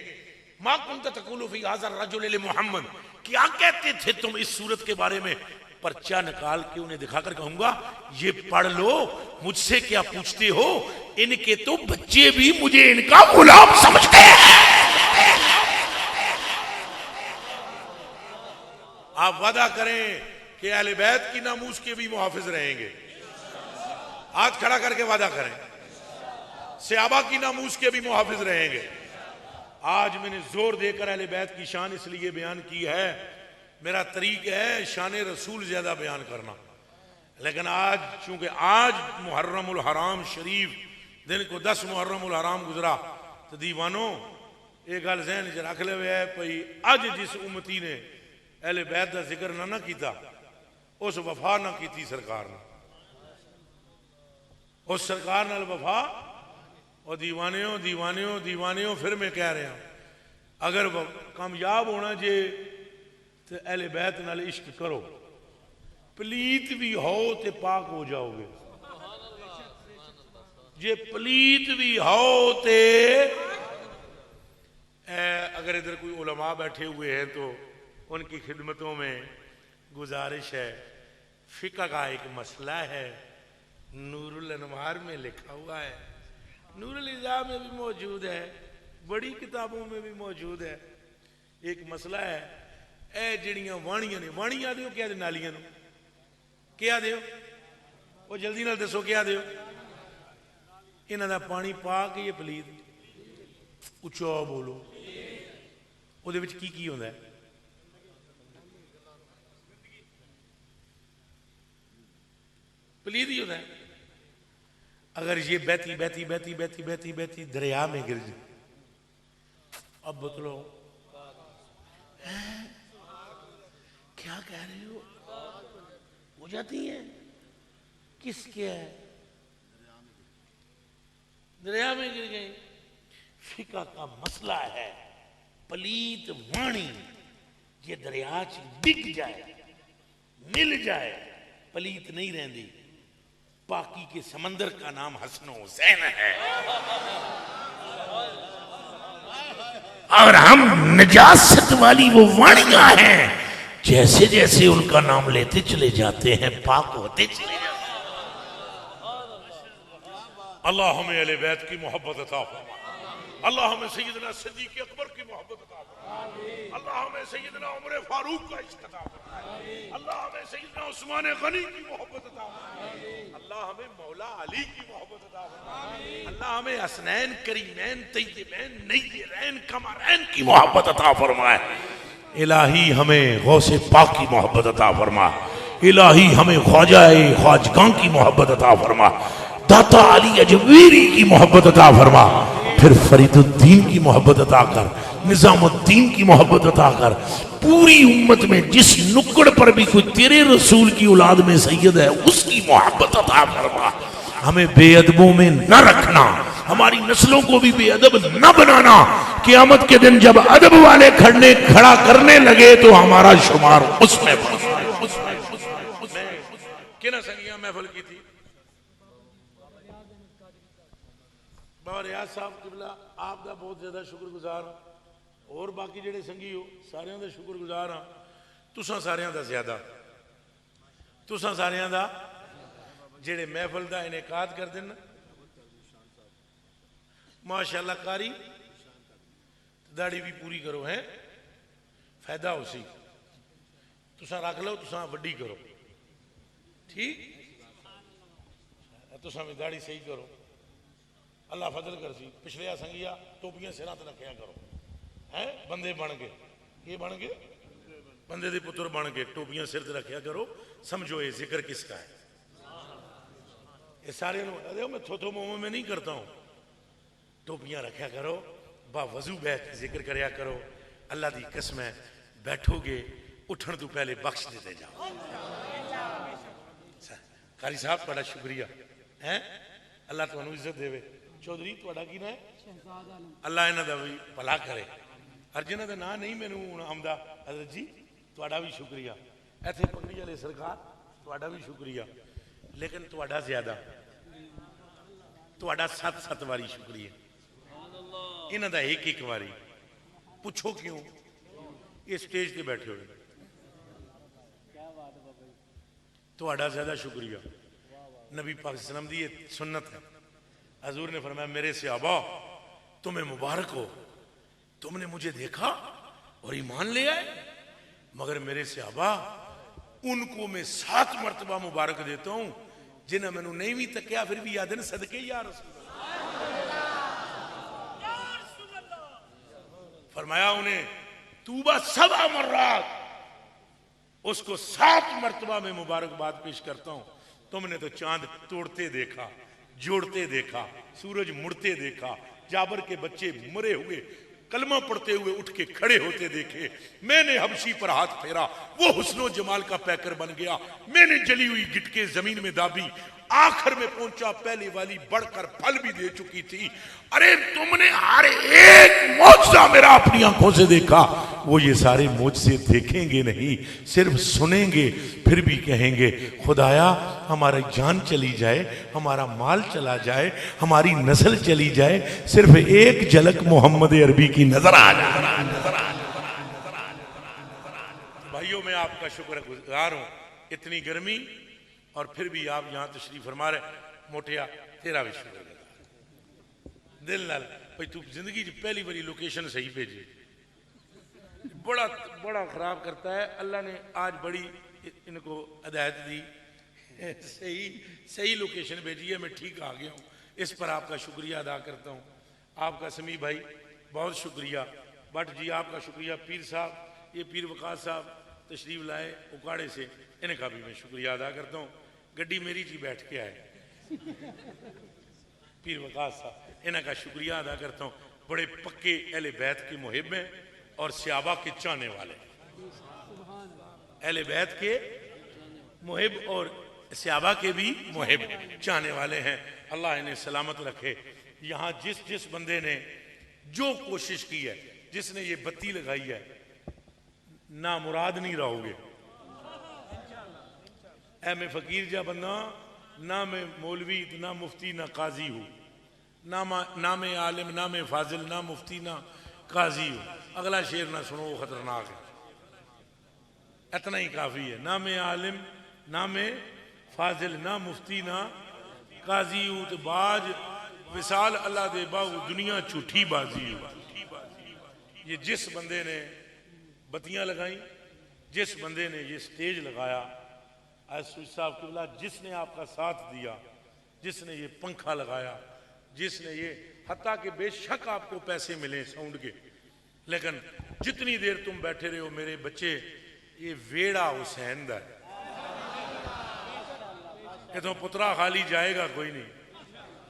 मा कुंत तक़ूलु फी हाज़ा रजुल मुहम्मद, क्या कहते थे तुम इस सूरत के बारे में? पर्चा निकाल के उन्हें दिखाकर कहूंगा, ये पढ़ लो, मुझसे क्या पूछते हो? इनके तो बच्चे भी मुझे इनका गुलाम समझते हैं। आप वादा करें कि अहले बैत की नामूस के भी मुहाफिज रहेंगे। हाथ खड़ा करके वादा करें, सहाबा की नामूस के भी मुहाफिज रहेंगे। आज मैंने जोर देकर अहले बैत की शान इसलिए बयान की है, मेरा तरीक है शान रसूल ज्यादा बयान करना, लेकिन आज चूंकि आज मुहर्रमुल हराम शरीफ दिन को 10 मुहर्रमुल हराम गुजरा, तो दीवानों एक गल जहन च रख ले भाई, अज जिस उम्मती ने अहले बैत का जिक्र ना किया, उस वफा ना की सरकार ने, उस सरकार नाल वफा। और दीवानियों दीवानियों दीवानियों फिर मैं कह रहा, अगर कामयाब होना जे तो अहले बैत नाल इश्क करो, पलीत भी हो तो पाक हो जाओगे। जे पलीत भी हो तो अगर इधर कोई उलमा बैठे हुए हैं तो उनकी खिदमतों में गुजारिश है, फिक़ह का एक मसला है, नूरुल अनवार में लिखा हुआ है, नूरुल इज़ा में भी मौजूद है, बड़ी किताबों में भी मौजूद है। एक मसला है, ए जड़ियां वाणियां ने, वाणियां दियो क्या दे, नालियां नु क्या दियो, वो जल्दी नाल दसो क्या दियो? इन्हां दा पानी पा के ये पलीत, उच्चा बोलो, उहदे विच की होंदा है? पलीत ही होता है। अगर ये बहती बहती बहती बहती बहती बहती दरिया में गिर जाए, अब बतलो क्या कह रहे हो जाती है, किसके है? दरिया में गिर गई। फिका का मसला है, पलीत वाणी जे दरिया च डिग जाए, मिल जाए, पलीत नहीं रहती। पाकी के समंदर का नाम हसन हुसैन है और हम नजासत वाली वो वाणियां हैं, जैसे जैसे उनका नाम लेते चले जाते हैं पाक होते चले जाते हैं। अल्लाह हमें अहले बैत की मोहब्बत अता फरमा, अल्लाह हमें सैयदना सिद्दीक़ अकबर की मोहब्बत अता फरमा, अल्लाह हमें सैयदना उमर फारूक का इश्क अता फरमा, अल्लाह हमें सैयदना उस्मान गनी की मोहब्बत अता फरमा, अल्लाह हमें मौला अली की मोहब्बत अता फरमा, अल्लाह हमें हसनैन करीमैन तय्यबैन नय्यरैन कमरैन की मोहब्बत अता फरमाए। इलाही हमें गौसे पाक की मोहब्बत अता फरमा, इलाही हमें ख्वाजाए ख्वाजगां की मोहब्बत अता फरमा, दाता अली अजमेरी की मोहब्बत अता फरमा, फिर फरीदुद्दीन की मोहब्बत अता कर, निजामुद्दीन की मोहब्बत अता कर। पूरी उम्मत में जिस नुक्कड़ पर भी कोई तेरे रसूल की औलाद में सैयद है उसकी मोहब्बत अता फरमा। हमें बेअदबों में न रखना, हमारी नस्लों को भी बेअदब न बनाना। क़यामत के दिन जब अदब वाले खड़ा करने लगे तो हमारा शुमार उसमें किना संगिया महफिल की थी। बाबा रियाज साहब किबला आपका बहुत ज्यादा शुक्रगुजार हाँ, और बाकी जेडे संगी हो सारियां दा शुक्रगुजार हाँ। तुसां सारियां दा ज्यादा, तुसां सारियां दा जेडे महफिल दा इनेकाद कर देना माशाअल्लाह। कारी दाढ़ी भी पूरी करो है, फायदा हो सी। तुसां रख लो, तुसां वड्डी करो, ठीक। तुसां भी दाढ़ी सही करो, अल्लाह फजल कर सी। पिछले संगिया टोपियां सिरा ते रखिया करो है, बंदे बन के ये बन के बंदे दे पुत्र बन के टोपियां सिर ते रखिया करो। समझो ये जिक्र किसका है। ये सारे मैं थोथो मोमो में नहीं करता हूं। टोपियां रखा करो, बावजू बैठ के जिक्र करया करो। अल्लाह की कसम है, बैठोगे उठन तो पहले बख्श देते जाओ। कारी साहब बड़ा शुक्रिया है, अल्लाह तुहानू इज्जत देवे। चौधरी तुहाडा की ना है, अल्लाह इन्हां दा भी भला करे। और जिन्हां दा नाम नहीं मैनू हुण आउंदा, हजरत जी तुहाडा भी शुक्रिया। इत्थे पगड़ी वाले सरकार तुहाडा भी शुक्रिया, लेकिन तुहाडा ज्यादा, तुहाडा 7-7 वारी शुक्रिया। इन्हां दा एक वारी। पूछो क्यों? ये स्टेज पे बैठे हुए, तुहाडा ज्यादा शुक्रिया। नबी पाक सल्लम दी ये सुन्नत है। हजूर ने फरमाया, मेरे सहाबा तुम्हें मुबारक हो, तुमने मुझे देखा और ईमान ले आए। मगर मेरे सहाबा उनको मैं 7 मरतबा मुबारक देता हूं जिन्हें मैनू नहीं भी तकिया फिर भी याद सदके या रसूल। फरमाया उन्हें तूबा 7 मर्रात, उसको 7 मरतबा में मुबारकबाद पेश करता हूं। तुमने तो चांद तोड़ते देखा, जोड़ते देखा, सूरज मुड़ते देखा, जाबर के बच्चे मरे हुए कलमा पढ़ते हुए उठ के खड़े होते देखे। मैंने हबशी पर हाथ फेरा, वो हुस्नो जमाल का पैकर बन गया। मैंने जली हुई गिटके जमीन में दाबी, आखिर में पहुंचा पहले वाली बढ़कर फल भी दे चुकी थी। अरे तुमने हर एक मौजज़ा मेरा अपनी आंखों से देखा। वो ये सारे मुझसे देखेंगे नहीं, सिर्फ सुनेंगे, फिर भी कहेंगे खुदाया हमारी जान चली जाए, हमारा माल चला जाए, हमारी नस्ल चली जाए, सिर्फ एक झलक मोहम्मद अरबी की नजर आ जाए। भाइयों मैं आपका शुक्रगुजार हूं, इतनी गर्मी और फिर भी आप यहाँ तशरीफ फरमा रहे। मोटिया तेरा भी शुक्र दिल नाल भाई, तू जिंदगी पहली बारी लोकेशन सही भेजी। बड़ा बड़ा खराब करता है। अल्लाह ने आज बड़ी इनको हिदायत दी, सही लोकेशन भेजी है, मैं ठीक आ गया हूँ। इस पर आपका शुक्रिया अदा करता हूँ। आपका समी भाई बहुत शुक्रिया। भट्ट जी आपका शुक्रिया। पीर साहब, ये पीर वकास साहब तशरीफ लाए उकाड़े से, इनका भी मैं शुक्रिया अदा करता हूँ। गड्डी मेरी जी बैठ के आए पीर वकास साहब, इनका शुक्रिया अदा करता हूँ। बड़े पक्के अहले बैत के मुहिब हैं और सहाबा के चाहने वाले। अहले बैत के मुहिब और सहाबा के भी मुहिब चाहने वाले हैं। अल्लाह इन्हें सलामत रखे। यहां जिस जिस बंदे ने जो कोशिश की है, जिसने ये बत्ती लगाई है, ना मुराद नहीं रहोगे। ऐ मैं फकीर जा बंदा, ना मैं मौलवी, ना मुफ्ती, ना काजी हूं, ना मैं आलिम, ना मैं फाजिल, ना मुफ्ती, ना काजी हूं। अगला शेर ना सुनो, वो खतरनाक है। इतना ही काफी है। ना मैं आलिम, ना मैं फाजिल, ना मुफ्ती, ना काजी हूं। तो बाज विसाल अल्लाह दे बाहू, दुनिया झूठी बाजी हूं। ये जिस बंदे ने बत्तियां लगाई, जिस बंदे ने ये स्टेज लगाया, सूरी साहब किबला, जिसने आपका साथ दिया, जिसने ये पंखा लगाया, जिसने ये, हत्ता कि बेशक आपको पैसे मिले साउंड के, लेकिन जितनी देर तुम बैठे रहे हो मेरे बच्चे, ये वेड़ा हुसैन दा है। कि तो पुत्रा खाली जाएगा कोई नहीं।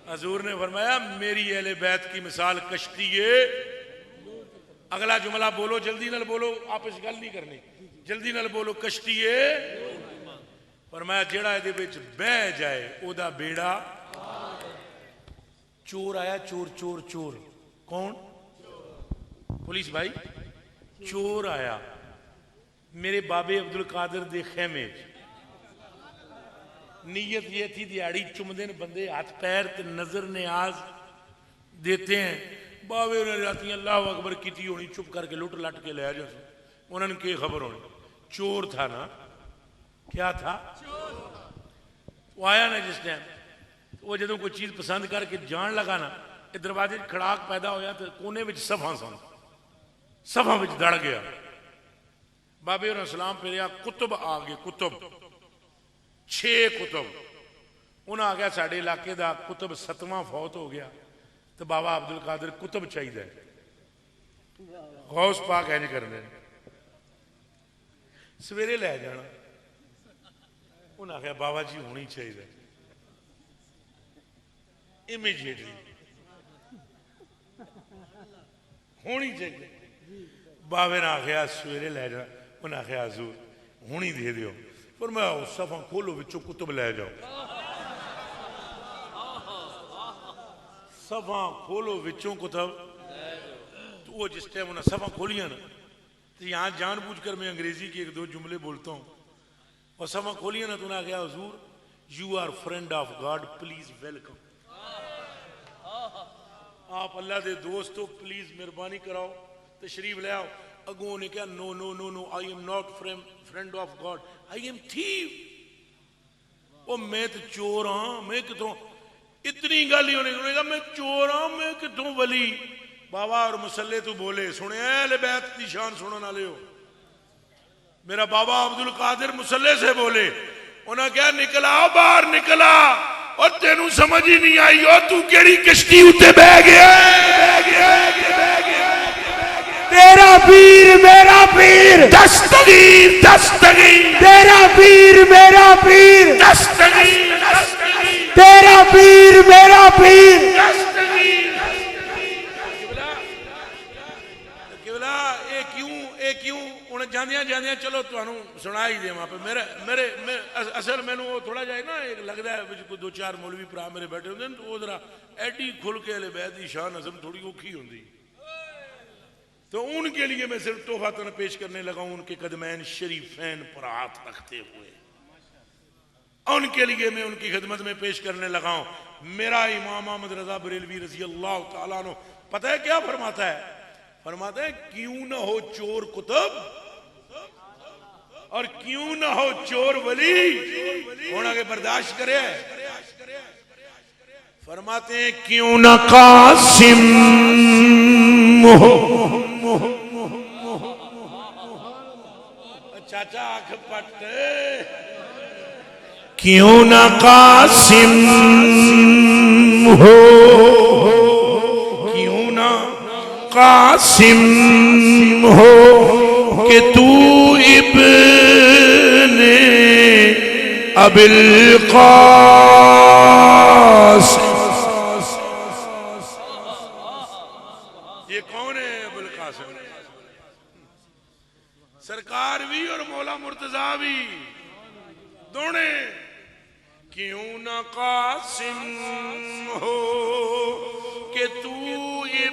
हजूर ने फरमाया मेरी अहले बैत की मिसाल कश्ती है। अगला जुमला बोलो, जल्दी नाल बोलो, आपस गल नहीं करनी, जल्दी नाल बोलो। कश्ती है फरमाया जेड़ा इहदे विच बह जाए ओदा बेड़ा। चोर आया, चोर चोर चोर, कौन? पुलिस भाई, चोर आया मेरे बाबे अब्दुल कादिर दे खेमे। नीयत ये थी दिहाड़ी चुमदे न बंदे, हाथ पैर ते नजर न्याज देते हैं। बाबे ने राती अल्लाह अकबर की होनी, चुप करके लुट लट के ले जा। उन्होंने की खबर होनी? चोर था ना। क्या था? वो आया ना जिस टाइम, वो जो कोई चीज पसंद करके जान लगा ना, दरवाजे खड़ाक पैदा होया तो कोने में सफा सन, सफा में दड़ गया। बाबे और सलाम फिर कुतुब आ गए, कुतुब 6 कुतुब। उन्हें आ गया साढ़े इलाके का कुतुब 7वां फौत हो गया, तो बाबा अब्दुल कादिर कुतुब चाहिए। गौस पाक इंज करने, सवेरे लै जाना। उन्हें आख्या बाबा जी होनी चाहिए इमीडिएटली, होनी चाहिए। बाबे ने आख्या सवेरे लै जाना। उन्हें आख्या हजूर हुणी दे दियो। पर मैं सफा खोलो विचों कुतुब लै जाओ। सफा खोलो विचों कुतुब। तो वो जिस टाइम उन्हें सफा खोलिया ना, तो यहाँ जानबूझ कर मैं अंग्रेजी के 1-2 जुमले बोलता हूँ। और सफा खोलिया ना तो उन्हें आख्या हजूर you are friend of God, please welcome. आप अल्लाह के दोस्त हो, प्लीज मेहरबानी कराओ, तशरीफ ले आओ। अगों ने क्या, no no no no, I am not friend of God, I am thief. ओ मैं तो चोर हाँ, मैं कितों, इतनी गल ही होने कहा मैं चोर हाँ, मैं कितों वली। बाबा और मुसल्ले तू बोले, सुने अहले बैत की शान सुनने वाले हो। मेरा बाबा अब्दुल कादिर मुसल्ले से बोले, उन्हें क्या निकला बाहर निकला, और तेनू समझ ही नहीं आई हो तू केड़ी किश्ती उत्ते बह गया। तेरा पीर मेरा पीर, दस्तगीर दस्तगीर, तेरा पीर मेरा पीर, दस्तगीर तेरा पीर मेरा पीर। जांदियां जांदियां चलो तुहानू सुना ही देवां। पर मेरे मेरे असल मैनू थोड़ा जा ना लगता है कोई 2-4 मौलवी भरा मेरे बैठे होंगे तो वो जरा एडी खुल के अहले बैत की शान हजम थोड़ी औखी होंगी। तो उनके लिए मैं सिर्फ तोहफा तन पेश करने लगा हूं, उनके कदमैन शरीफैन पर हाथ रखते हुए उनके लिए मैं उनकी खिदमत में पेश करने लगा हूं। मेरा इमाम अहमद रजा बरेलवी रजी अल्लाह तआला अन्हु पता है क्या फरमाता है? फरमाता है क्यों ना हो चोर कुतुब और क्यों ना हो चोर वली, होना के बर्दाश्त करे। फरमाते हैं क्यों ना कासिम हो। चाचा आंख पट, क्यों ना कासिम हो, क्यों ना कासिम हो कि तू इब्ने अबिल कासिम। ये कौन है अबुल कासिम? सरकार भी और मौला मुर्तजा भी दोनों। क्यों ना कासिम हो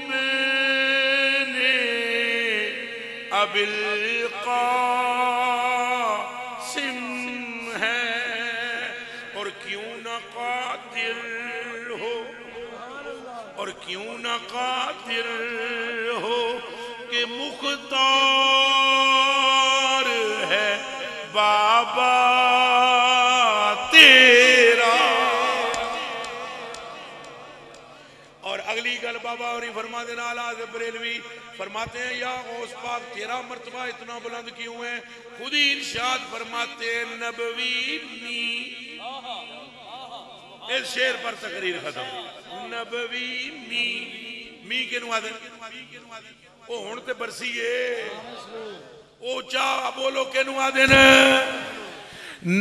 इब्ने अबिल कासिम है, और क्यों न कातिल हो, और क्यों न कातिल हो कि मुख्तार है बाबा तेरा। और अगली गल बाबा और फरमा देना आला बरेलवी फरमाते हैं, या गौस पाक तेरा मर्तबा इतना बुलंद क्यों है? खुद ही इरशाद फरमाते हैं, नबवी मी, इस शेर पर तकरीर खत्म। नबवी मी के नुआदे ओ हुण ते बरसीए ओ चा बोलो के नुआदे ने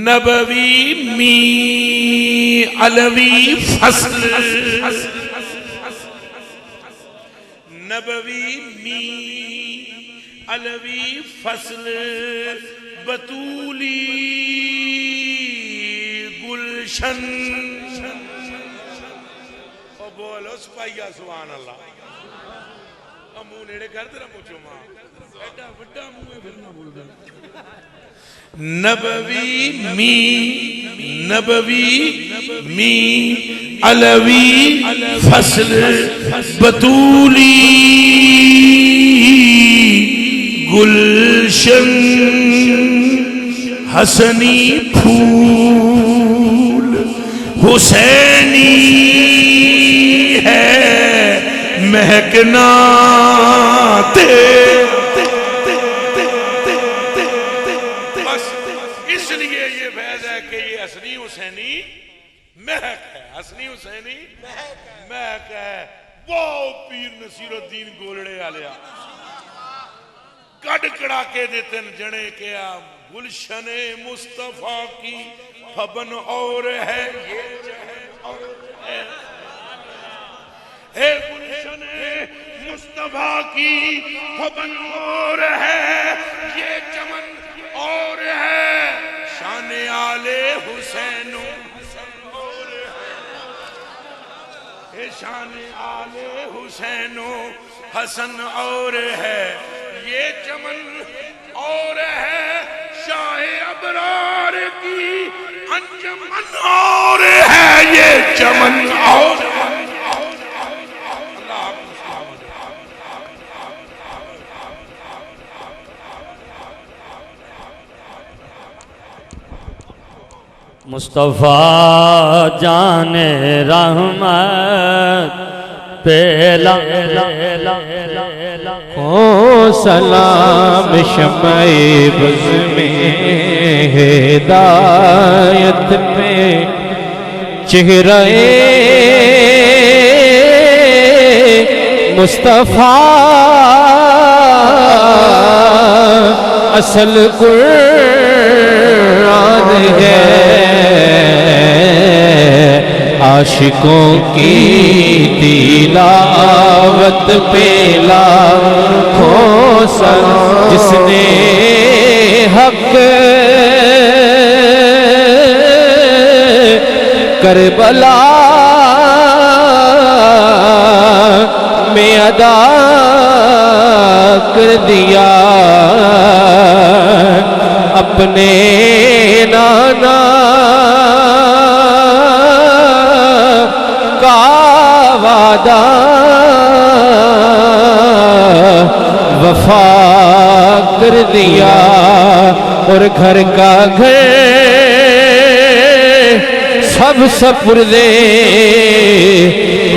नबवी मी अलवी फसल, नबवी मी अलवी फसल बतूली गुलशन। ओ बोलो सिपाहिया सुभान अल्लाह। मुंह नेड़े कर तेरा पूछो मां एडा बड़ा मुंह है फिर ना बोल दे। नबवी मी अलवी फसल बतूली गुलशन हसनी फूल हुसैनी है महकना बस इसलिए ये फैज है कि ये हसनी हुसैनी महक है, हसनी हुसैनी महक है। वो पीर नसीरुद्दीन गोलड़े आलिया कड़ कड़ाके दे तीन जने क्या गुलशने मुस्तफा की फबन और है ये और है, हे गुलशने मुस्तफा की फबन और है ये चमन और है, शान आले हुसैनो हे शान आले हुसैनो हसन और है ये चमन और है, शाह अबरार की अंजमन और है ये चमन और मुस्तफा जाने रहमत पेला ओ सलाम शम्ए बज़ में हिदायत पे चेहरे मुस्तफा असल कुरान है, आशिकों की तिलावत पे लाखों सलाम, जिसने हक करबला में अदा कर दिया अपने नाना का वादा वफा कर दिया, और घर का घर सब सपुर्दे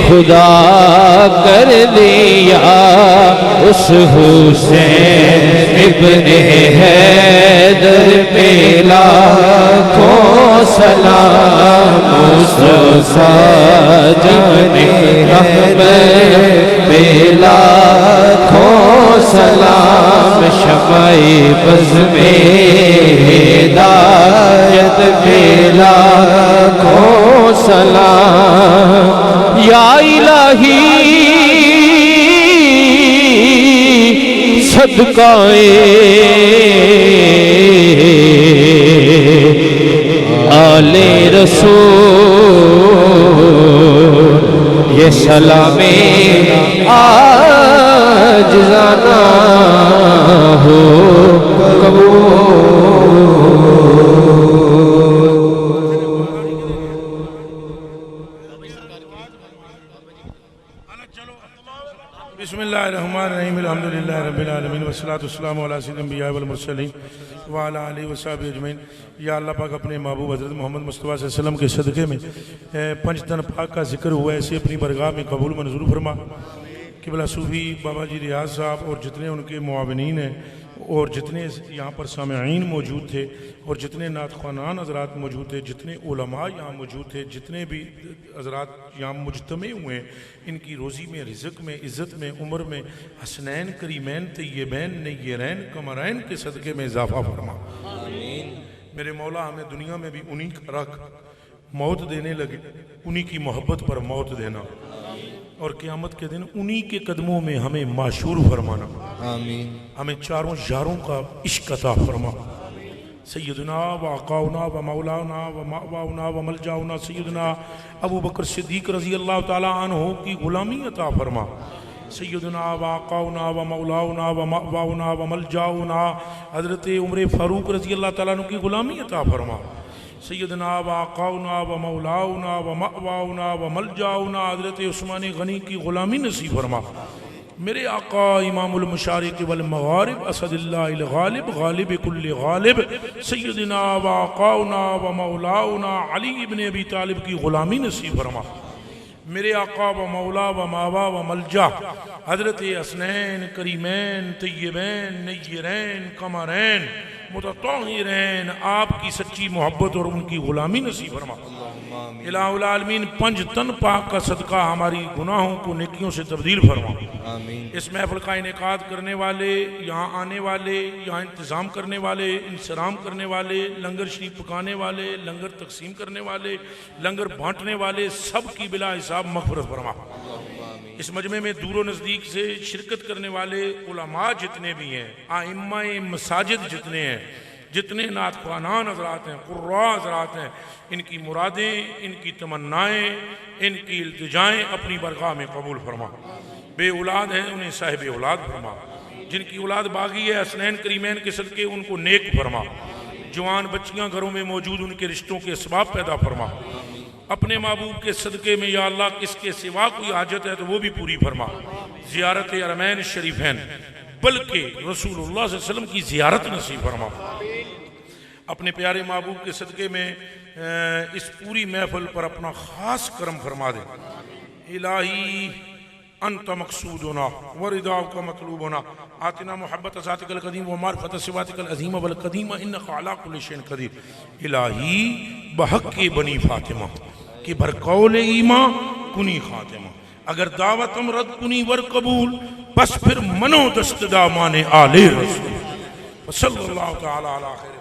खुदा कर दिया। उस हुसैन इब्ने हैदर पे लाखों सलाम, उस साजने रहमत पे लाखों सलाम, शम्ए बज़ में हिदायत पे लाखों सलाम। या इलाही सदकाए आले रसूल ये सलामे आ बिस्मिल्लाहिर्रहमानिर्रहीम अल्हम्दुलिल्लाहि रब्बिल आलमीन वस्सलातु वस्सलामु अला सय्यिदिल अंबिया वल मुरसलीन व अला आलिहि व सहबिहि अजमईन। या अल्लाह पाक अपने महबूब हज़रत मोहम्मद मुस्तफ़ा सल्लल्लाहु अलैहि वसल्लम के सदक़े में पंचतन पाक का जिक्र हुआ, ऐसे अपनी बरगाह में कबूल मंजूर फरमा। क़िबला सूफ़ी बाबा जी रियाज़ साहब और जितने उनके मुआविनीन हैं और जितने यहाँ पर सामईन मौजूद थे और जितने नात ख़्वानान हज़रात मौजूद थे, जितने उलमा यहाँ मौजूद थे, जितने भी हज़रात यहाँ मुजतमे हुए हैं, इनकी रोज़ी में, रिज़्क़ में, इज़्ज़त में, उम्र में हसनैन करीमैन तय्यबैन नय्यरैन कमरैन के सदक़े में इजाफ़ा फरमा। मेरे मौला हमें दुनिया में भी उन्हीं का रख मौत देने लगे, उन्हीं की मोहब्बत पर मौत देना और क़यामत के दिन उन्हीं के कदमों में हमें माशूर फरमाना। आमीन। हमें चारों यारों का इश्क अता फरमा। सैयदना व आकाउना व मौलाना व मावाउना व मलजाउना सैयदना अबू बकर सिद्दीक़ रज़ी अल्लाह ताला अन्हु की ग़ुलामी अता फरमा। सैयदना व आकाउना व मौलाना व मावाउना व मलजाउना हज़रत उमर फ़ारूक रज़ी अल्लाह ताला अन्हु की ग़ुलामी अता फरमा। सैयदना व आकाउना व मौलाउना व मावाउना व मलजाउना हज़रत उस्मान गनी की ग़ुलामी नसीब फरमा। मेरे आका इमामुल मशारिक़ वल मग़ारिब असदुल्लाहिल गालिब गालिब कुल्ल गालिब सैयदना व आकाउना व मौलाउना अली इब्न अबी तालिब की ग़ुलामी नसीब फरमा। मेरे आका व मौला व मावा व मलजा हज़रत हसनैन करीमैन तय्यबैन नय्यरैन कमरैन मुतत्तहिरैन आपकी सच्ची मोहब्बत और उनकी ग़ुलामी नसीब फरमा। इलाहुल आलमीन पंज तन पाक का सदका हमारी गुनाहों को नेकियों से तब्दील फरमा। इस महफिल का इनेकाद करने वाले, यहाँ आने वाले, यहाँ इंतज़ाम करने वाले, इंसराम करने वाले, लंगर शरीफ पकाने वाले, लंगर तकसीम करने वाले, लंगर बांटने वाले सब की बिला हिसाब मग़फ़िरत फरमा। इस मजमे में दूर नज़दीक से शिरकत करने वाले उलमा जितने भी हैं, आइम्माए मसाजिद जितने हैं, जितने नात ख़्वानान हज़रात हैं, क़ुर्रा हज़रात हैं, इनकी मुरादें, इनकी तमन्नाएँ, इनकी इल्तिजाएँ अपनी बरगाह में कबूल फरमा। बे औलाद हैं उन्हें साहिब औलाद फरमा। जिनकी औलाद बागी है हसनैन करीमैन के सदक़े उनको नेक फरमा। जवान बच्चियाँ घरों में मौजूद उनके रिश्तों के असबाब पैदा फरमा। अपने महबूब के सदक़े में या अल्लाह किसके सिवा कोई हाजत है तो वो भी पूरी फरमा। ज़ियारत हरमैन शरीफैन बल्कि रसूलुल्लाह सल्लल्लाहु अलैहि वसल्लम की ज़ियारत नसीब फरमा। अपने प्यारे महबूब के सदक़े में इस पूरी महफिल पर अपना ख़ास करम फरमा दे। इलाही अंत मक़सूदुना व रिदा का मतलूब होना आतिना मोहब्बत ज़ातिकल क़दीम व मारफ़त सिवातिकल अज़ीम वल क़दीम इन्नका अला कुल्लि शैइन क़दीर। इलाही बहक़ बनी फ़ातिमा कि बरकौल ईमा कुनी ख़ातिमा। अगर दावतम रद कुनी वर कबूल बस फिर मनो दस्तदा माने आले रसूल सल्लल्लाहु तआला अला खैर।